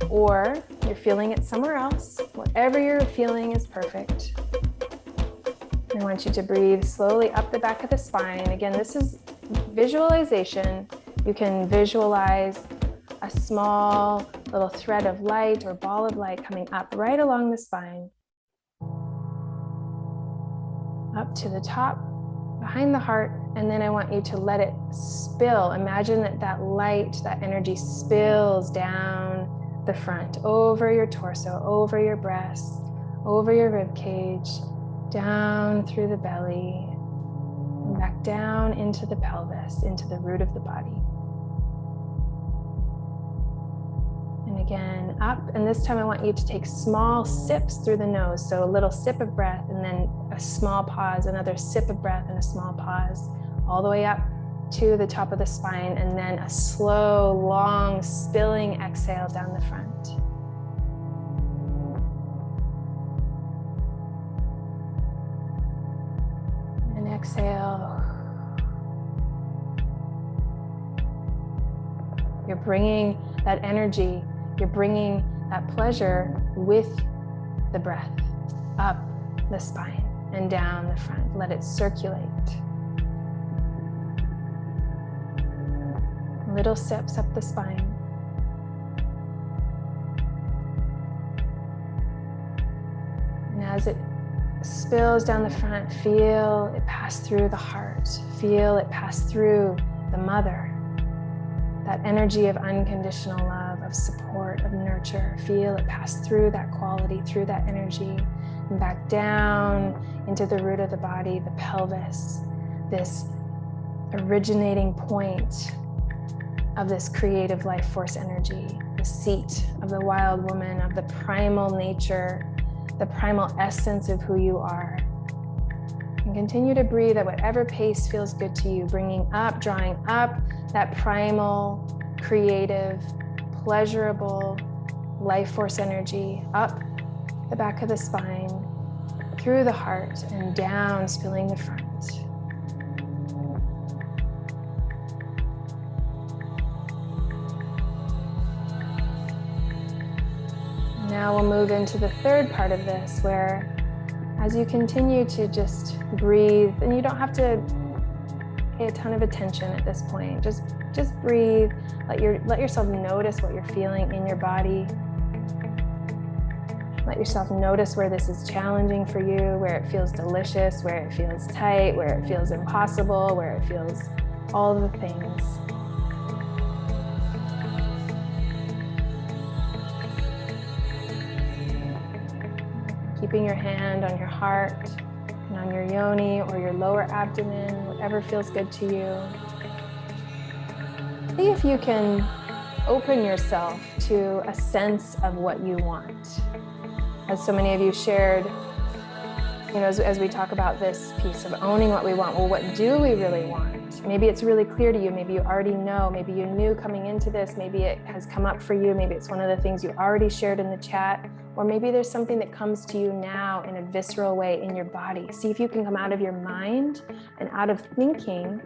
or you're feeling it somewhere else. Whatever you're feeling is perfect. I want you to breathe slowly up the back of the spine. Again, this is visualization. You can visualize a small little thread of light or ball of light coming up right along the spine, up to the top, behind the heart, and then I want you to let it spill. Imagine that that light, that energy spills down the front, over your torso, over your breast, over your rib cage, down through the belly, and back down into the pelvis, into the root of the body. And again, up, and this time I want you to take small sips through the nose. So a little sip of breath and then a small pause, another sip of breath and a small pause, all the way up to the top of the spine, and then a slow, long, spilling exhale down the front. And exhale. You're bringing that energy, you're bringing that pleasure with the breath up the spine and down the front. Let it circulate. Little steps up the spine. And as it spills down the front, feel it pass through the heart. Feel it pass through the mother. That energy of unconditional love, of support, of nurture. Feel it pass through that quality, through that energy, and back down into the root of the body, the pelvis, this originating point of this creative life force energy, the seat of the wild woman, of the primal nature, the primal essence of who you are. And continue to breathe at whatever pace feels good to you, bringing up, drawing up that primal, creative, pleasurable life force energy up the back of the spine, through the heart, and down, spilling the front. Now we'll move into the third part of this, where as you continue to just breathe, and you don't have to pay a ton of attention at this point, just breathe, let yourself notice what you're feeling in your body. Let yourself notice where this is challenging for you, where it feels delicious, where it feels tight, where it feels impossible, where it feels all the things. Keeping your hand on your heart and on your yoni or your lower abdomen, whatever feels good to you. See if you can open yourself to a sense of what you want. As so many of you shared, as we talk about this piece of owning what we want, well, what do we really want? Maybe it's really clear to you. Maybe you already know. Maybe you knew coming into this. Maybe it has come up for you. Maybe it's one of the things you already shared in the chat. Or maybe there's something that comes to you now in a visceral way in your body. See if you can come out of your mind and out of thinking,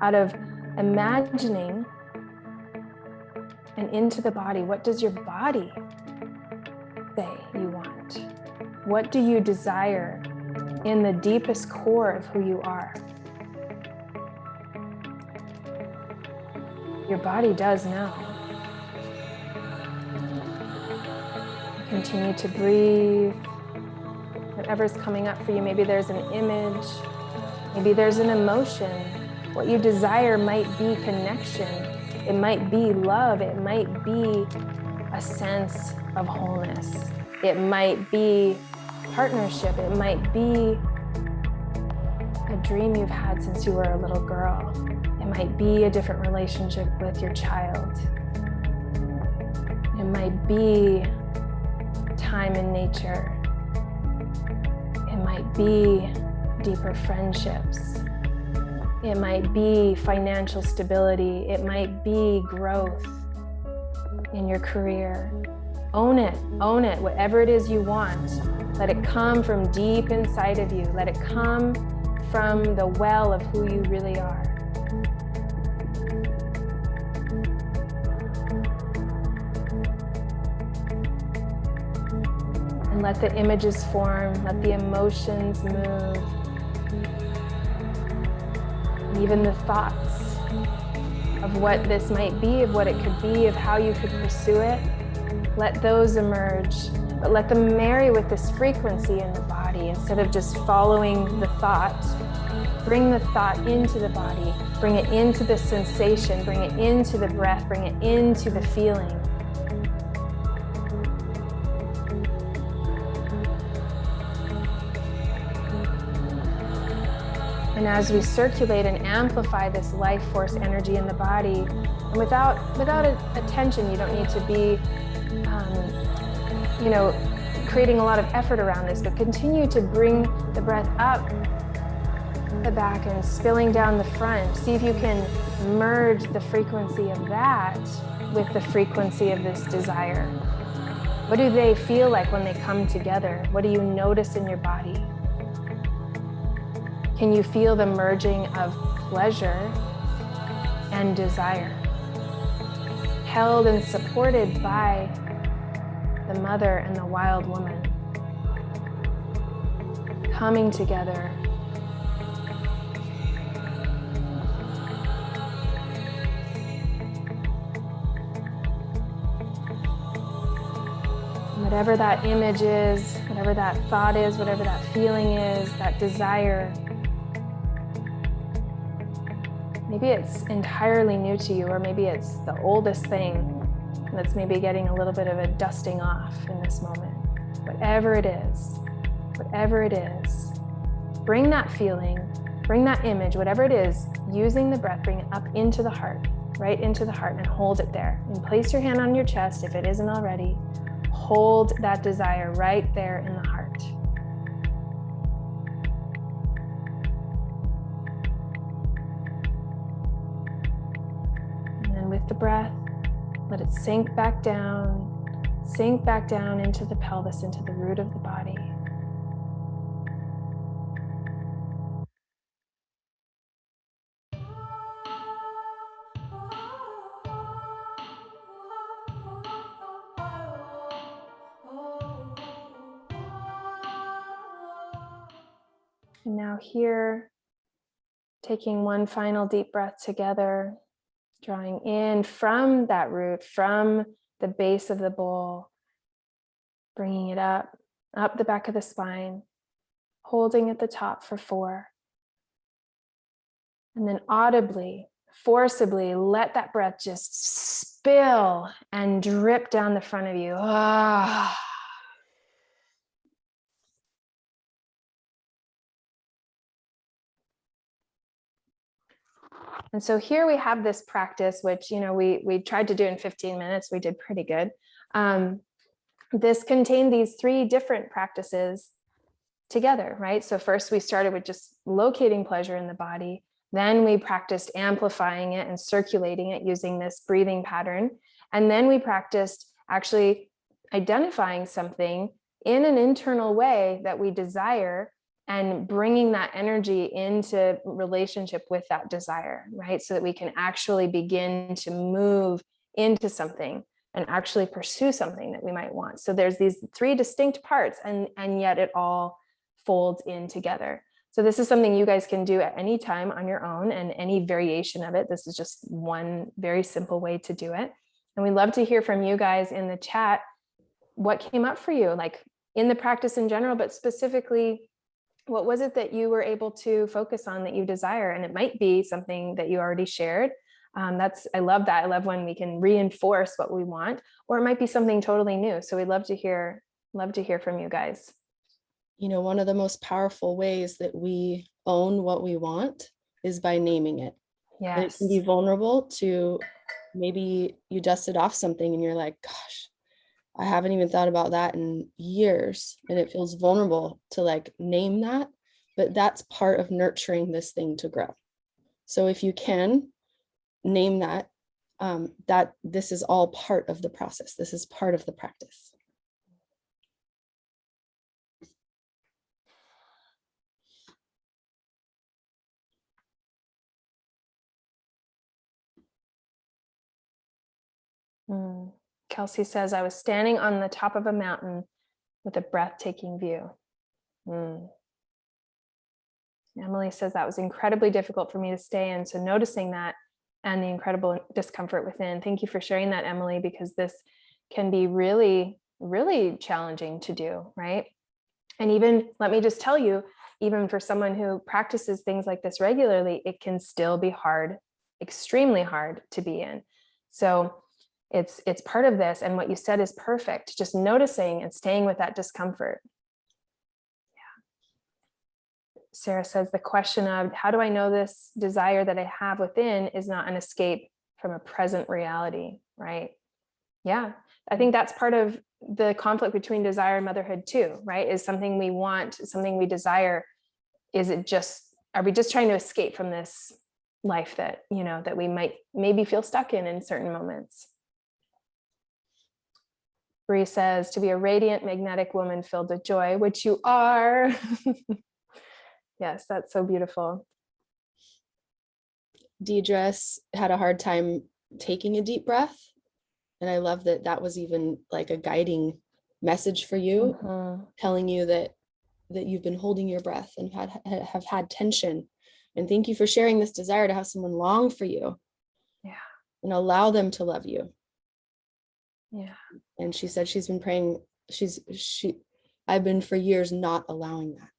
out of imagining, and into the body. What does your body say you want? What do you desire in the deepest core of who you are? Your body does know. Continue to breathe. Whatever's coming up for you, maybe there's an image, maybe there's an emotion. What you desire might be connection. It might be love. It might be a sense of wholeness. It might be partnership. It might be a dream you've had since you were a little girl. It might be a different relationship with your child. It might be time in nature. It might be deeper friendships. It might be financial stability. It might be growth in your career. Own it, whatever it is you want. Let it come from deep inside of you. Let it come from the well of who you really are. And let the images form, let the emotions move. And even the thoughts of what this might be, of what it could be, of how you could pursue it, let those emerge, but let them marry with this frequency in the body. Instead of just following the thought, bring the thought into the body, bring it into the sensation, bring it into the breath, bring it into the feeling. And as we circulate and amplify this life force energy in the body, and without attention, you don't need to be creating a lot of effort around this, but continue to bring the breath up the back and spilling down the front. See if you can merge the frequency of that with the frequency of this desire. What do they feel like when they come together? What do you notice in your body? Can you feel the merging of pleasure and desire, held and supported by the mother and the wild woman, coming together? Whatever that image is, whatever that thought is, whatever that feeling is, that desire, maybe it's entirely new to you, or maybe it's the oldest thing that's maybe getting a little bit of a dusting off in this moment. Whatever it is, bring that feeling, bring that image, whatever it is, using the breath, bring it up into the heart, right into the heart, and hold it there. And place your hand on your chest if it isn't already. Hold that desire right there in the heart. And then with the breath, let it sink back down into the pelvis, into the root of the body. And now here, taking one final deep breath together, drawing in from that root, from the base of the bowl, bringing it up the back of the spine, holding at the top for 4. And then audibly, forcibly, let that breath just spill and drip down the front of you. Ah. And so here we have this practice, which, we tried to do in 15 minutes. We did pretty good. This contained these 3 different practices together, right? So first we started with just locating pleasure in the body. Then we practiced amplifying it and circulating it using this breathing pattern. And then we practiced actually identifying something in an internal way that we desire and bringing that energy into relationship with that desire, right? So that we can actually begin to move into something and actually pursue something that we might want. So there's these 3 distinct parts, and yet it all folds in together. So this is something you guys can do at any time on your own, and any variation of it. This is just one very simple way to do it. And we'd love to hear from you guys in the chat what came up for you, like in the practice in general, but specifically, what was it that you were able to focus on that you desire? And it might be something that you already shared. I love that. I love when we can reinforce what we want, or it might be something totally new. So we'd love to hear from you guys. One of the most powerful ways that we own what we want is by naming it. And it can be Yes. vulnerable to, maybe you dusted off something and you're like, gosh, I haven't even thought about that in years. And it feels vulnerable to like name that, but that's part of nurturing this thing to grow. So if you can name that, that this is all part of the process. This is part of the practice. Mm. Kelsey says, I was standing on the top of a mountain with a breathtaking view. Mm. Emily says that was incredibly difficult for me to stay in. So noticing that and the incredible discomfort within. Thank you for sharing that, Emily, because this can be really, really challenging to do, right? And even, let me just tell you, even for someone who practices things like this regularly, it can still be hard, extremely hard to be in. So it's part of this. And what you said is perfect. Just noticing and staying with that discomfort. Sarah says the question of how do I know this desire that I have within is not an escape from a present reality, right? Yeah, I think that's part of the conflict between desire and motherhood too, right? Is something we want, something we desire. Is it just, are we just trying to escape from this life that, you know, that we might maybe feel stuck in certain moments? Bree says to be a radiant, magnetic woman filled with joy, which you are. Yes, that's so beautiful. Deidre had a hard time taking a deep breath. And I love that that was even like a guiding message for you, telling you that you've been holding your breath and have had tension. And thank you for sharing this desire to have someone long for you. Yeah. And allow them to love you. Yeah. And she said she's been praying, I've been for years not allowing that.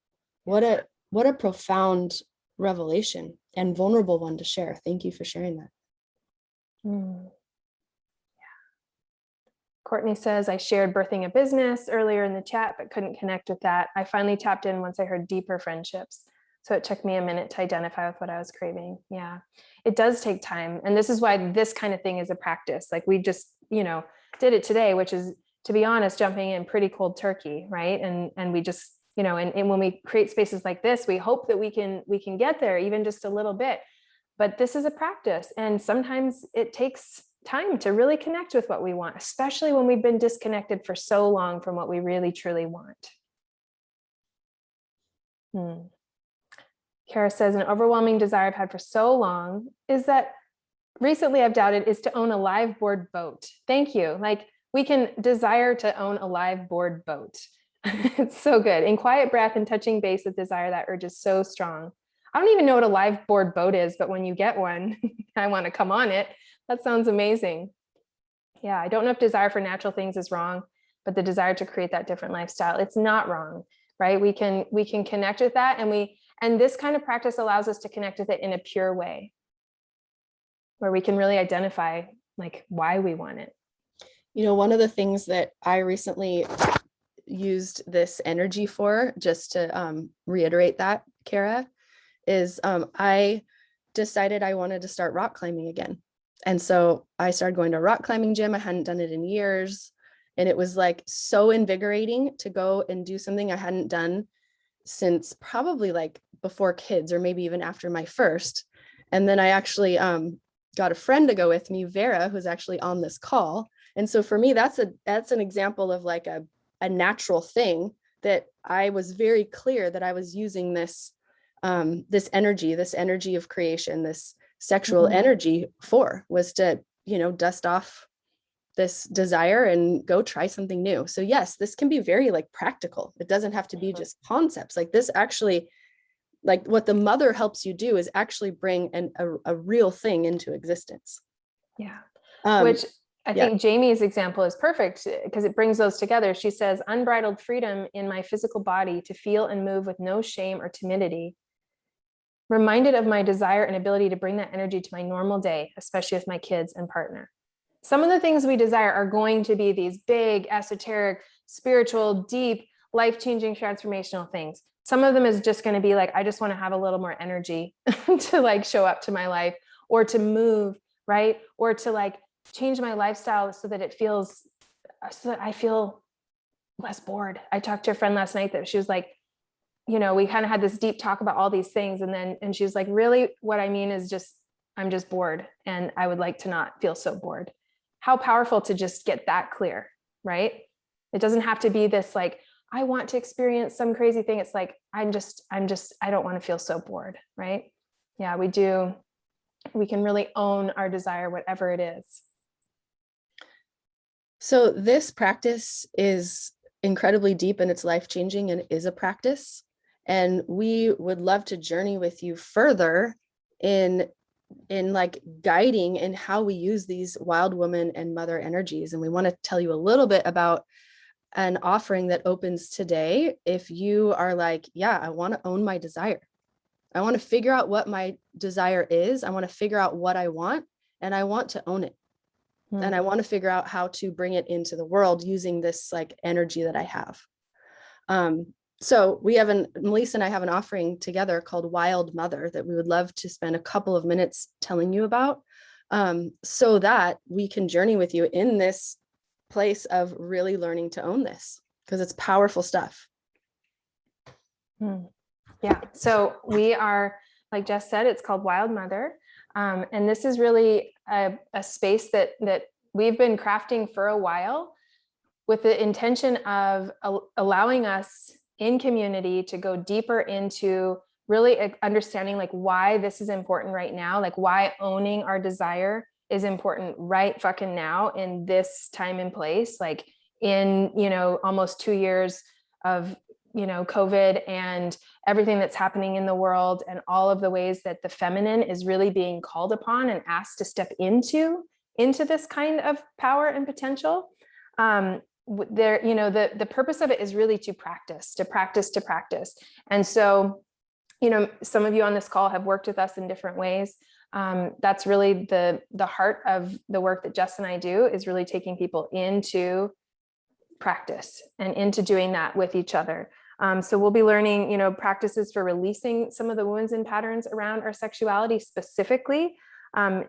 What a profound revelation and vulnerable one to share. Thank you for sharing that. Yeah. Courtney says, I shared birthing a business earlier in the chat, but couldn't connect with that. I finally tapped in once I heard deeper friendships. So it took me a minute to identify with what I was craving. Yeah, it does take time. And this is why this kind of thing is a practice. Like we just, you know, did it today, which is, to be honest, jumping in pretty cold turkey, right? And we just, you know, and when we create spaces like this, we hope that we can get there even just a little bit. But this is a practice. And sometimes it takes time to really connect with what we want, especially when we've been disconnected for so long from what we really truly want. Kara says, an overwhelming desire I've had for so long is that recently I've doubted is to own a live board boat. Thank you. Like we can desire to own a live board boat. It's so good. In quiet breath and touching base with desire, that urge is so strong. I don't even know what a live board boat is, but when you get one, I want to come on it. That sounds amazing. Yeah, I don't know if desire for natural things is wrong, but the desire to create that different lifestyle, it's not wrong, right? We can connect with that, and this kind of practice allows us to connect with it in a pure way, where we can really identify like why we want it. You know, one of the things that I recently used this energy for, just to reiterate that, Kara, is I decided I wanted to start rock climbing again. And so I started going to a rock climbing gym. I hadn't done it in years. And it was like so invigorating to go and do something I hadn't done since probably like before kids, or maybe even after my first. And then I actually got a friend to go with me, Vera, who's actually on this call. And so for me, that's an example of like a natural thing that I was very clear that I was using this energy of creation, this sexual energy was to, you know, dust off this desire and go try something new. So yes, this can be very like practical. It doesn't have to be just concepts. Like this actually, like what the mother helps you do is actually bring a real thing into existence. Yeah. Which I think Jamie's example is perfect because it brings those together. She says, unbridled freedom in my physical body to feel and move with no shame or timidity. Reminded of my desire and ability to bring that energy to my normal day, especially with my kids and partner. Some of the things we desire are going to be these big, esoteric, spiritual, deep, life-changing, transformational things. Some of them is just going to be like, I just want to have a little more energy to like show up to my life. or to move, right? Or to like change my lifestyle so that it feels, so that I feel less bored. I talked to a friend last night that she was like, you know, we kind of had this deep talk about all these things. And she was like, really, what I mean is just, I'm just bored and I would like to not feel so bored. How powerful to just get that clear, right? It doesn't have to be this like, I want to experience some crazy thing. It's like, I don't want to feel so bored, right? Yeah, we do. We can really own our desire, whatever it is. So this practice is incredibly deep and it's life-changing and is a practice. And we would love to journey with you further in like guiding in how we use these wild woman and mother energies. And we want to tell you a little bit about an offering that opens today. If you are like, yeah, I want to own my desire. I want to figure out what my desire is. I want to figure out what I want, and I want to own it. And I want to figure out how to bring it into the world using this like energy that I have. So we have Melissa and I have an offering together called Wild Mother that we would love to spend a couple of minutes telling you about, so that we can journey with you in this place of really learning to own this, because it's powerful stuff. Yeah. So we are, like Jess said, it's called Wild Mother. And this is really a space that we've been crafting for a while with the intention of allowing us in community to go deeper into really understanding like why this is important right now, like why owning our desire is important right fucking now in this time and place, like in, you know, almost 2 years of, you know, COVID and everything that's happening in the world and all of the ways that the feminine is really being called upon and asked to step into this kind of power and potential. There, you know, the purpose of it is really to practice. And so, you know, some of you on this call have worked with us in different ways. That's really the heart of the work that Jess and I do, is really taking people into practice and into doing that with each other. So we'll be learning, you know, practices for releasing some of the wounds and patterns around our sexuality specifically,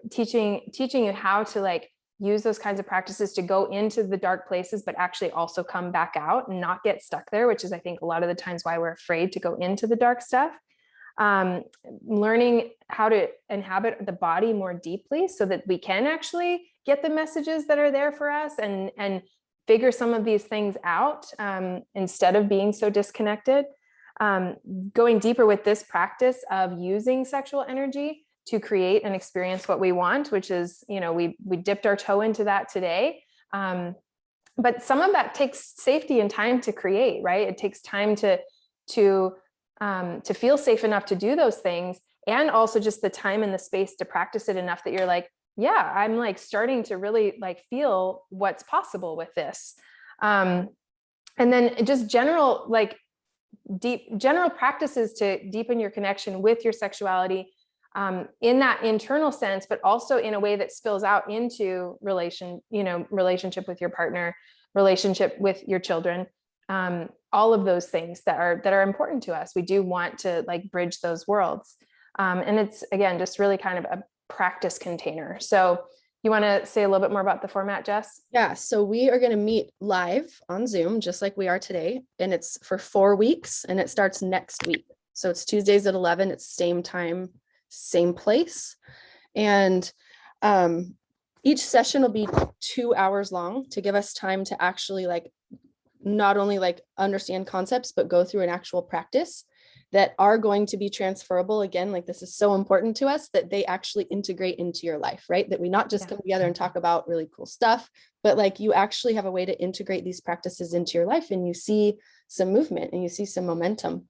teaching you how to like use those kinds of practices to go into the dark places, but actually also come back out and not get stuck there, which is, I think, a lot of the times why we're afraid to go into the dark stuff. Learning how to inhabit the body more deeply so that we can actually get the messages that are there for us and figure some of these things out, instead of being so disconnected. Going deeper with this practice of using sexual energy to create and experience what we want, which is, you know, we dipped our toe into that today. But some of that takes safety and time to create, right? It takes time to feel safe enough to do those things. And also just the time and the space to practice it enough that you're like, yeah, I'm like starting to really like feel what's possible with this. And then just general, like general practices to deepen your connection with your sexuality, in that internal sense, but also in a way that spills out into relationship with your partner, relationship with your children, all of those things that are important to us. We do want to like bridge those worlds. And it's, again, just really kind of a practice container. So you want to say a little bit more about the format, Jess? Yeah, so we are going to meet live on Zoom, just like we are today. And it's for 4 weeks and it starts next week. So it's Tuesdays at 11, it's same time, same place. And each session will be 2 hours long to give us time to actually like not only like understand concepts, but go through an actual practice that are going to be transferable. Again, like this is so important to us that they actually integrate into your life, right? That we not just come together and talk about really cool stuff, but like you actually have a way to integrate these practices into your life and you see some movement and you see some momentum.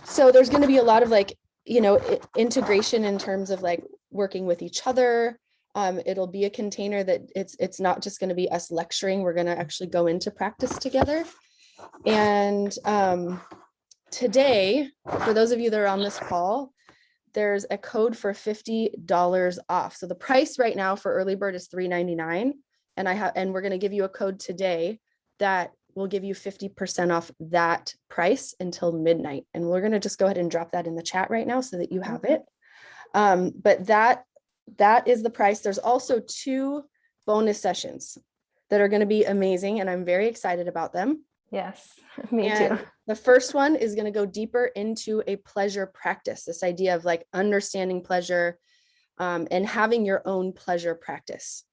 So there's going to be a lot of like, you know, integration in terms of like working with each other. It'll be a container that it's not just going to be us lecturing. We're going to actually go into practice together. And today, for those of you that are on this call, there's a code for $50 off. So the price right now for early bird is $3.99, and we're going to give you a code today that will give you 50% off that price until midnight. And we're going to just go ahead and drop that in the chat right now so that you have it. But that is the price. There's also 2 bonus sessions that are going to be amazing, and I'm very excited about them. Yes, me And too. the first one is going to go deeper into a pleasure practice, this idea of like understanding pleasure, and having your own pleasure practice.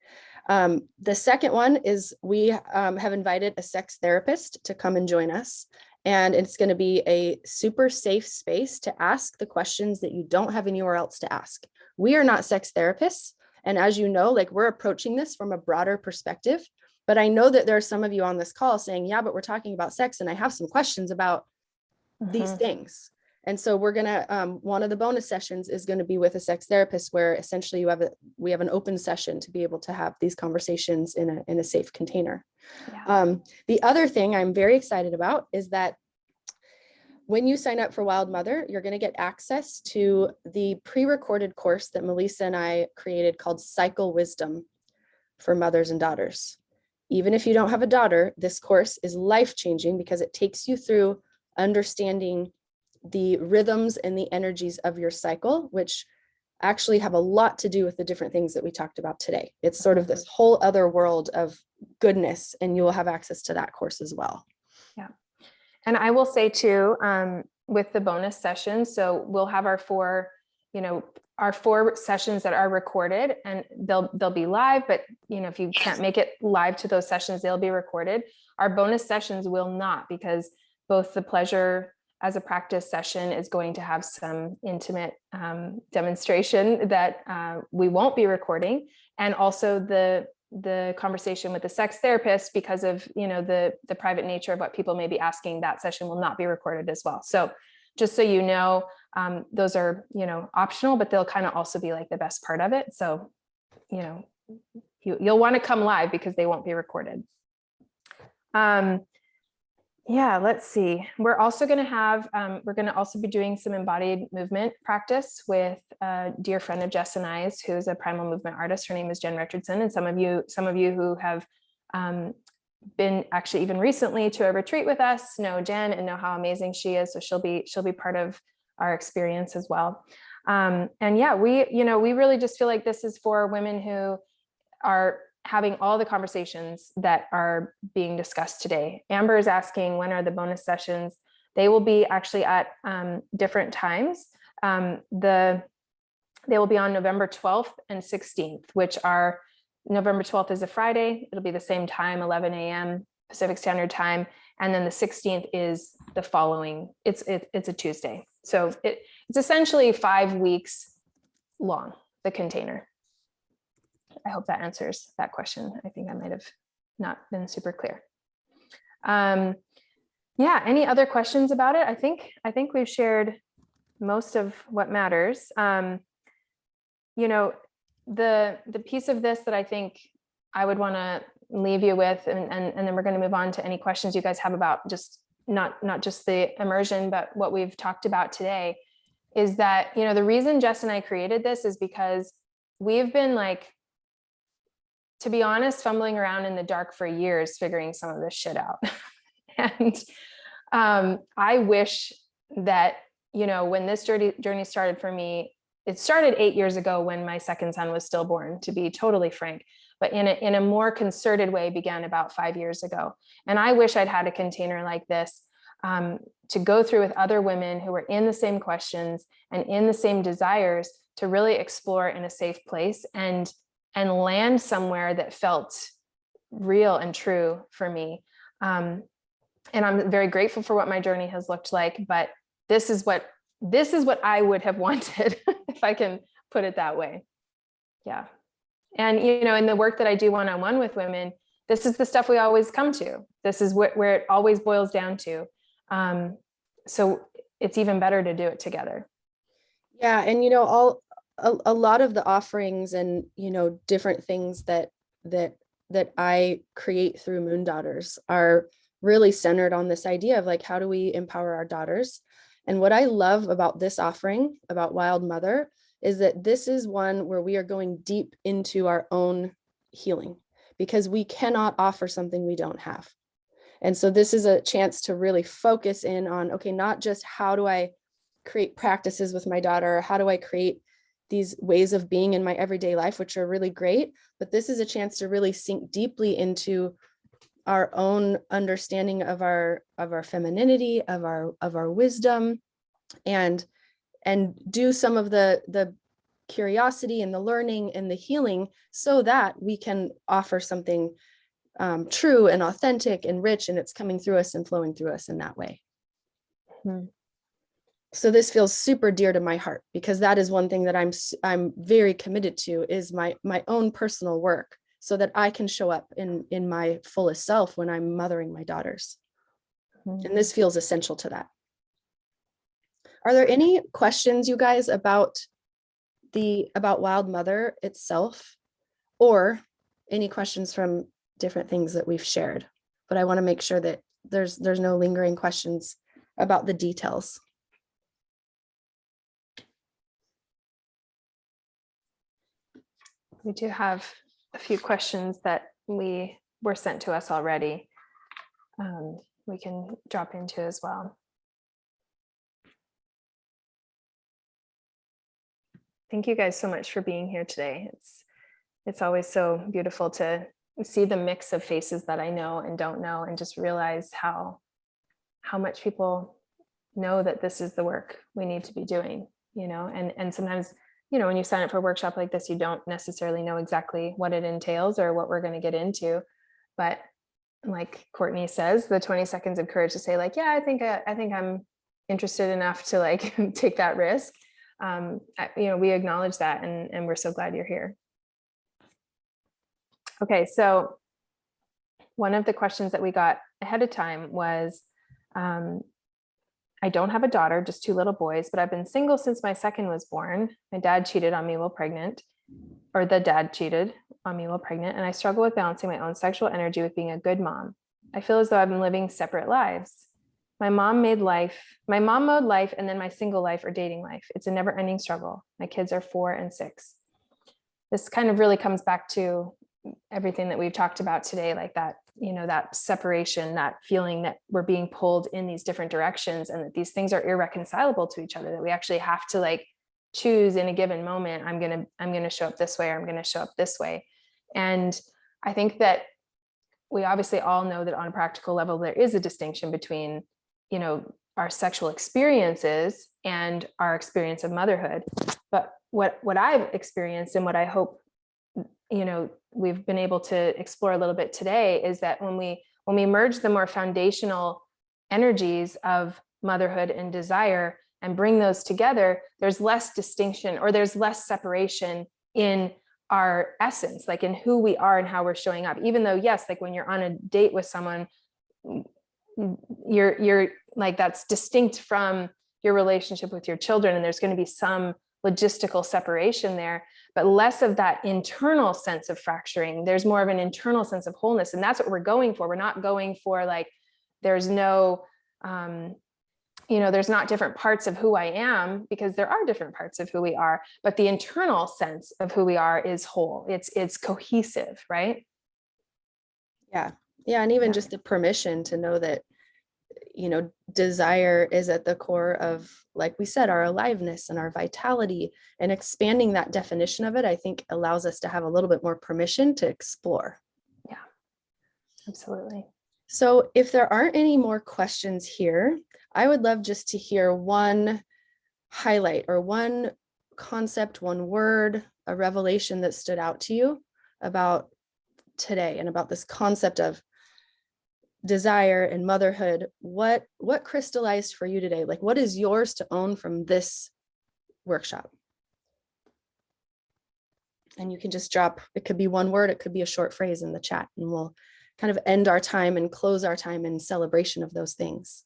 The second one is we have invited a sex therapist to come and join us. And it's going to be a super safe space to ask the questions that you don't have anywhere else to ask. We are not sex therapists. And as you know, like, we're approaching this from a broader perspective. But I know that there are some of you on this call saying, yeah, but we're talking about sex and I have some questions about these things. And so we're going to, one of the bonus sessions is going to be with a sex therapist, where essentially we have an open session to be able to have these conversations in a safe container. Yeah. The other thing I'm very excited about is that when you sign up for Wild Mother, you're going to get access to the pre-recorded course that Melissa and I created called Cycle Wisdom for Mothers and Daughters. Even if you don't have a daughter, this course is life-changing because it takes you through understanding the rhythms and the energies of your cycle, which actually have a lot to do with the different things that we talked about today. It's sort of this whole other world of goodness, and you will have access to that course as well. Yeah. And I will say too, with the bonus sessions, so we'll have our 4 sessions that are recorded, and they'll be live, but if you can't make it live to those sessions, they'll be recorded. Our bonus sessions will not, because both the pleasure as a practice session is going to have some intimate demonstration that we won't be recording, and also the conversation with the sex therapist, because of the private nature of what people may be asking, that session will not be recorded as well. So just so you know, those are optional, but they'll kind of also be like the best part of it. So you'll want to come live because they won't be recorded. Yeah, let's see. We're also going to have, we're going to also be doing some embodied movement practice with a dear friend of Jess and I's, who's a primal movement artist. Her name is Jen Richardson. And some of you who have been actually even recently to a retreat with us know Jen and know how amazing she is. So she'll be part of our experience as well. And yeah, we really just feel like this is for women who are having all the conversations that are being discussed today. Amber is asking, when are the bonus sessions? They will be actually at different times. They will be on November 12th and 16th, which are, November 12th is a Friday. It'll be the same time, 11 a.m. Pacific Standard Time. And then the 16th is the following, it's a Tuesday. So it's essentially 5 weeks long, the container. I hope that answers that question. I think I might have not been super clear. Yeah, any other questions about it? I think we've shared most of what matters. The piece of this that I think I would want to leave you with, and then we're going to move on to any questions you guys have about just not just the immersion, but what we've talked about today, is that, the reason Jess and I created this is because we've been, like, to be honest, fumbling around in the dark for years, figuring some of this shit out. And I wish that, when this journey started for me, it started 8 years ago when my second son was stillborn, to be totally frank, but in a more concerted way began about 5 years ago. And I wish I'd had a container like this to go through with other women who were in the same questions and in the same desires, to really explore in a safe place and land somewhere that felt real and true for me. And I'm very grateful for what my journey has looked like, but this is what I would have wanted, if I can put it that way. Yeah. And, in the work that I do one-on-one with women, this is the stuff we always come to. This is where it always boils down to. So it's even better to do it together. Yeah. And, a lot of the offerings and, different things that I create through Moon Daughters are really centered on this idea of, like, how do we empower our daughters? And what I love about this offering, about Wild Mother, is that this is one where we are going deep into our own healing, because we cannot offer something we don't have. And so this is a chance to really focus in on, okay, not just how do I create practices with my daughter, how do I create these ways of being in my everyday life, which are really great, but this is a chance to really sink deeply into our own understanding of our femininity, of our wisdom, and do some of the curiosity and the learning and the healing, so that we can offer something true and authentic and rich, and it's coming through us and flowing through us in that way. Mhm. So this feels super dear to my heart, because that is one thing that I'm very committed to, is my own personal work, so that I can show up in my fullest self when I'm mothering my daughters. Mhm. And this feels essential to that. Are there any questions, you guys, about Wild Mother itself, or any questions from different things that we've shared? But I want to make sure that there's no lingering questions about the details. We do have a few questions that were sent to us already. We can drop into as well. Thank you guys so much for being here today. It's always so beautiful to see the mix of faces that I know and don't know, and just realize how much people know that this is the work we need to be doing, and sometimes, when you sign up for a workshop like this, you don't necessarily know exactly what it entails or what we're going to get into. But like Courtney says, the 20 seconds of courage to say, like, yeah, I think I'm interested enough to like take that risk. We acknowledge that, and we're so glad you're here. Okay, so one of the questions that we got ahead of time was, I don't have a daughter, just 2 little boys, but I've been single since my second was born. My dad cheated on me while pregnant, or the dad cheated on me while pregnant, and I struggle with balancing my own sexual energy with being a good mom. I feel as though I've been living separate lives. My mom mode life, and then my single life or dating life. It's a never-ending struggle. My kids are 4 and 6. This kind of really comes back to everything that we've talked about today, like that, that separation, that feeling that we're being pulled in these different directions, and that these things are irreconcilable to each other, that we actually have to like choose in a given moment, I'm going to show up this way, or I'm going to show up this way. And I think that we obviously all know that on a practical level, there is a distinction between, our sexual experiences and our experience of motherhood. But what I've experienced, and what I hope, we've been able to explore a little bit today, is that when we merge the more foundational energies of motherhood and desire and bring those together, there's less distinction, or there's less separation in our essence, like in who we are and how we're showing up. Even though, yes, like when you're on a date with someone, you're like, that's distinct from your relationship with your children, and there's going to be some logistical separation there, but less of that internal sense of fracturing. There's more of an internal sense of wholeness, and that's what we're going for. We're not going for like, there's no there's not different parts of who I am, because there are different parts of who we are, but the internal sense of who we are is whole. It's cohesive, right? Yeah. And even just the permission to know that, desire is at the core of, like we said, our aliveness and our vitality, and expanding that definition of it, I think allows us to have a little bit more permission to explore. Yeah, absolutely. So if there aren't any more questions here, I would love just to hear one highlight, or one concept, one word, a revelation that stood out to you about today, and about this concept of desire and motherhood. What crystallized for you today? Like, what is yours to own from this workshop? And you can just drop, it could be one word, it could be a short phrase in the chat, and we'll kind of end our time and close our time in celebration of those things.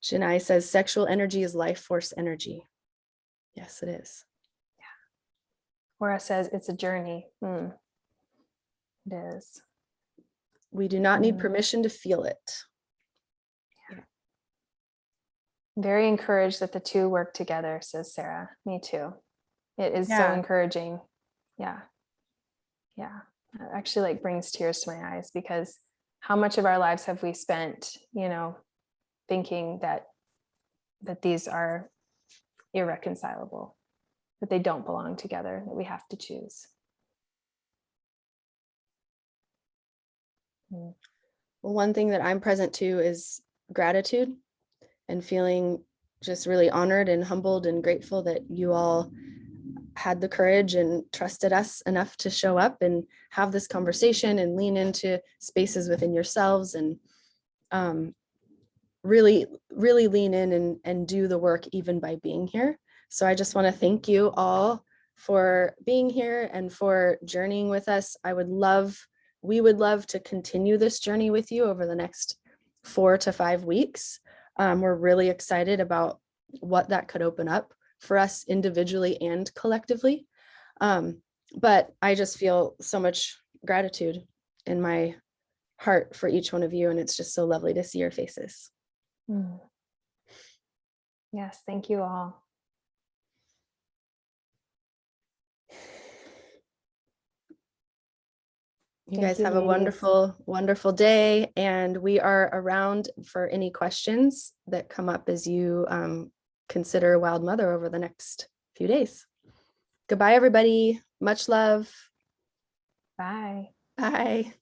Shania says, sexual energy is life force energy. Yes, it is. Yeah. Cora says, it's a journey. It is. We do not need permission to feel it. Yeah. Very encouraged that the two work together, says Sarah. Me too. It is so encouraging. Yeah. It actually like brings tears to my eyes, because how much of our lives have we spent, thinking that these are irreconcilable, that they don't belong together, that we have to choose. Well, one thing that I'm present to is gratitude, and feeling just really honored and humbled and grateful that you all had the courage and trusted us enough to show up and have this conversation and lean into spaces within yourselves, and really lean in and do the work even by being here. So I just want to thank you all for being here and for journeying with us. We would love to continue this journey with you over the next 4 to 5 weeks. We're really excited about what that could open up for us individually and collectively. But I just feel so much gratitude in my heart for each one of you. And it's just so lovely to see your faces. Yes, thank you all. You guys have a wonderful, wonderful day. And we are around for any questions that come up as you consider Wild Mother over the next few days. Goodbye, everybody. Much love. Bye. Bye.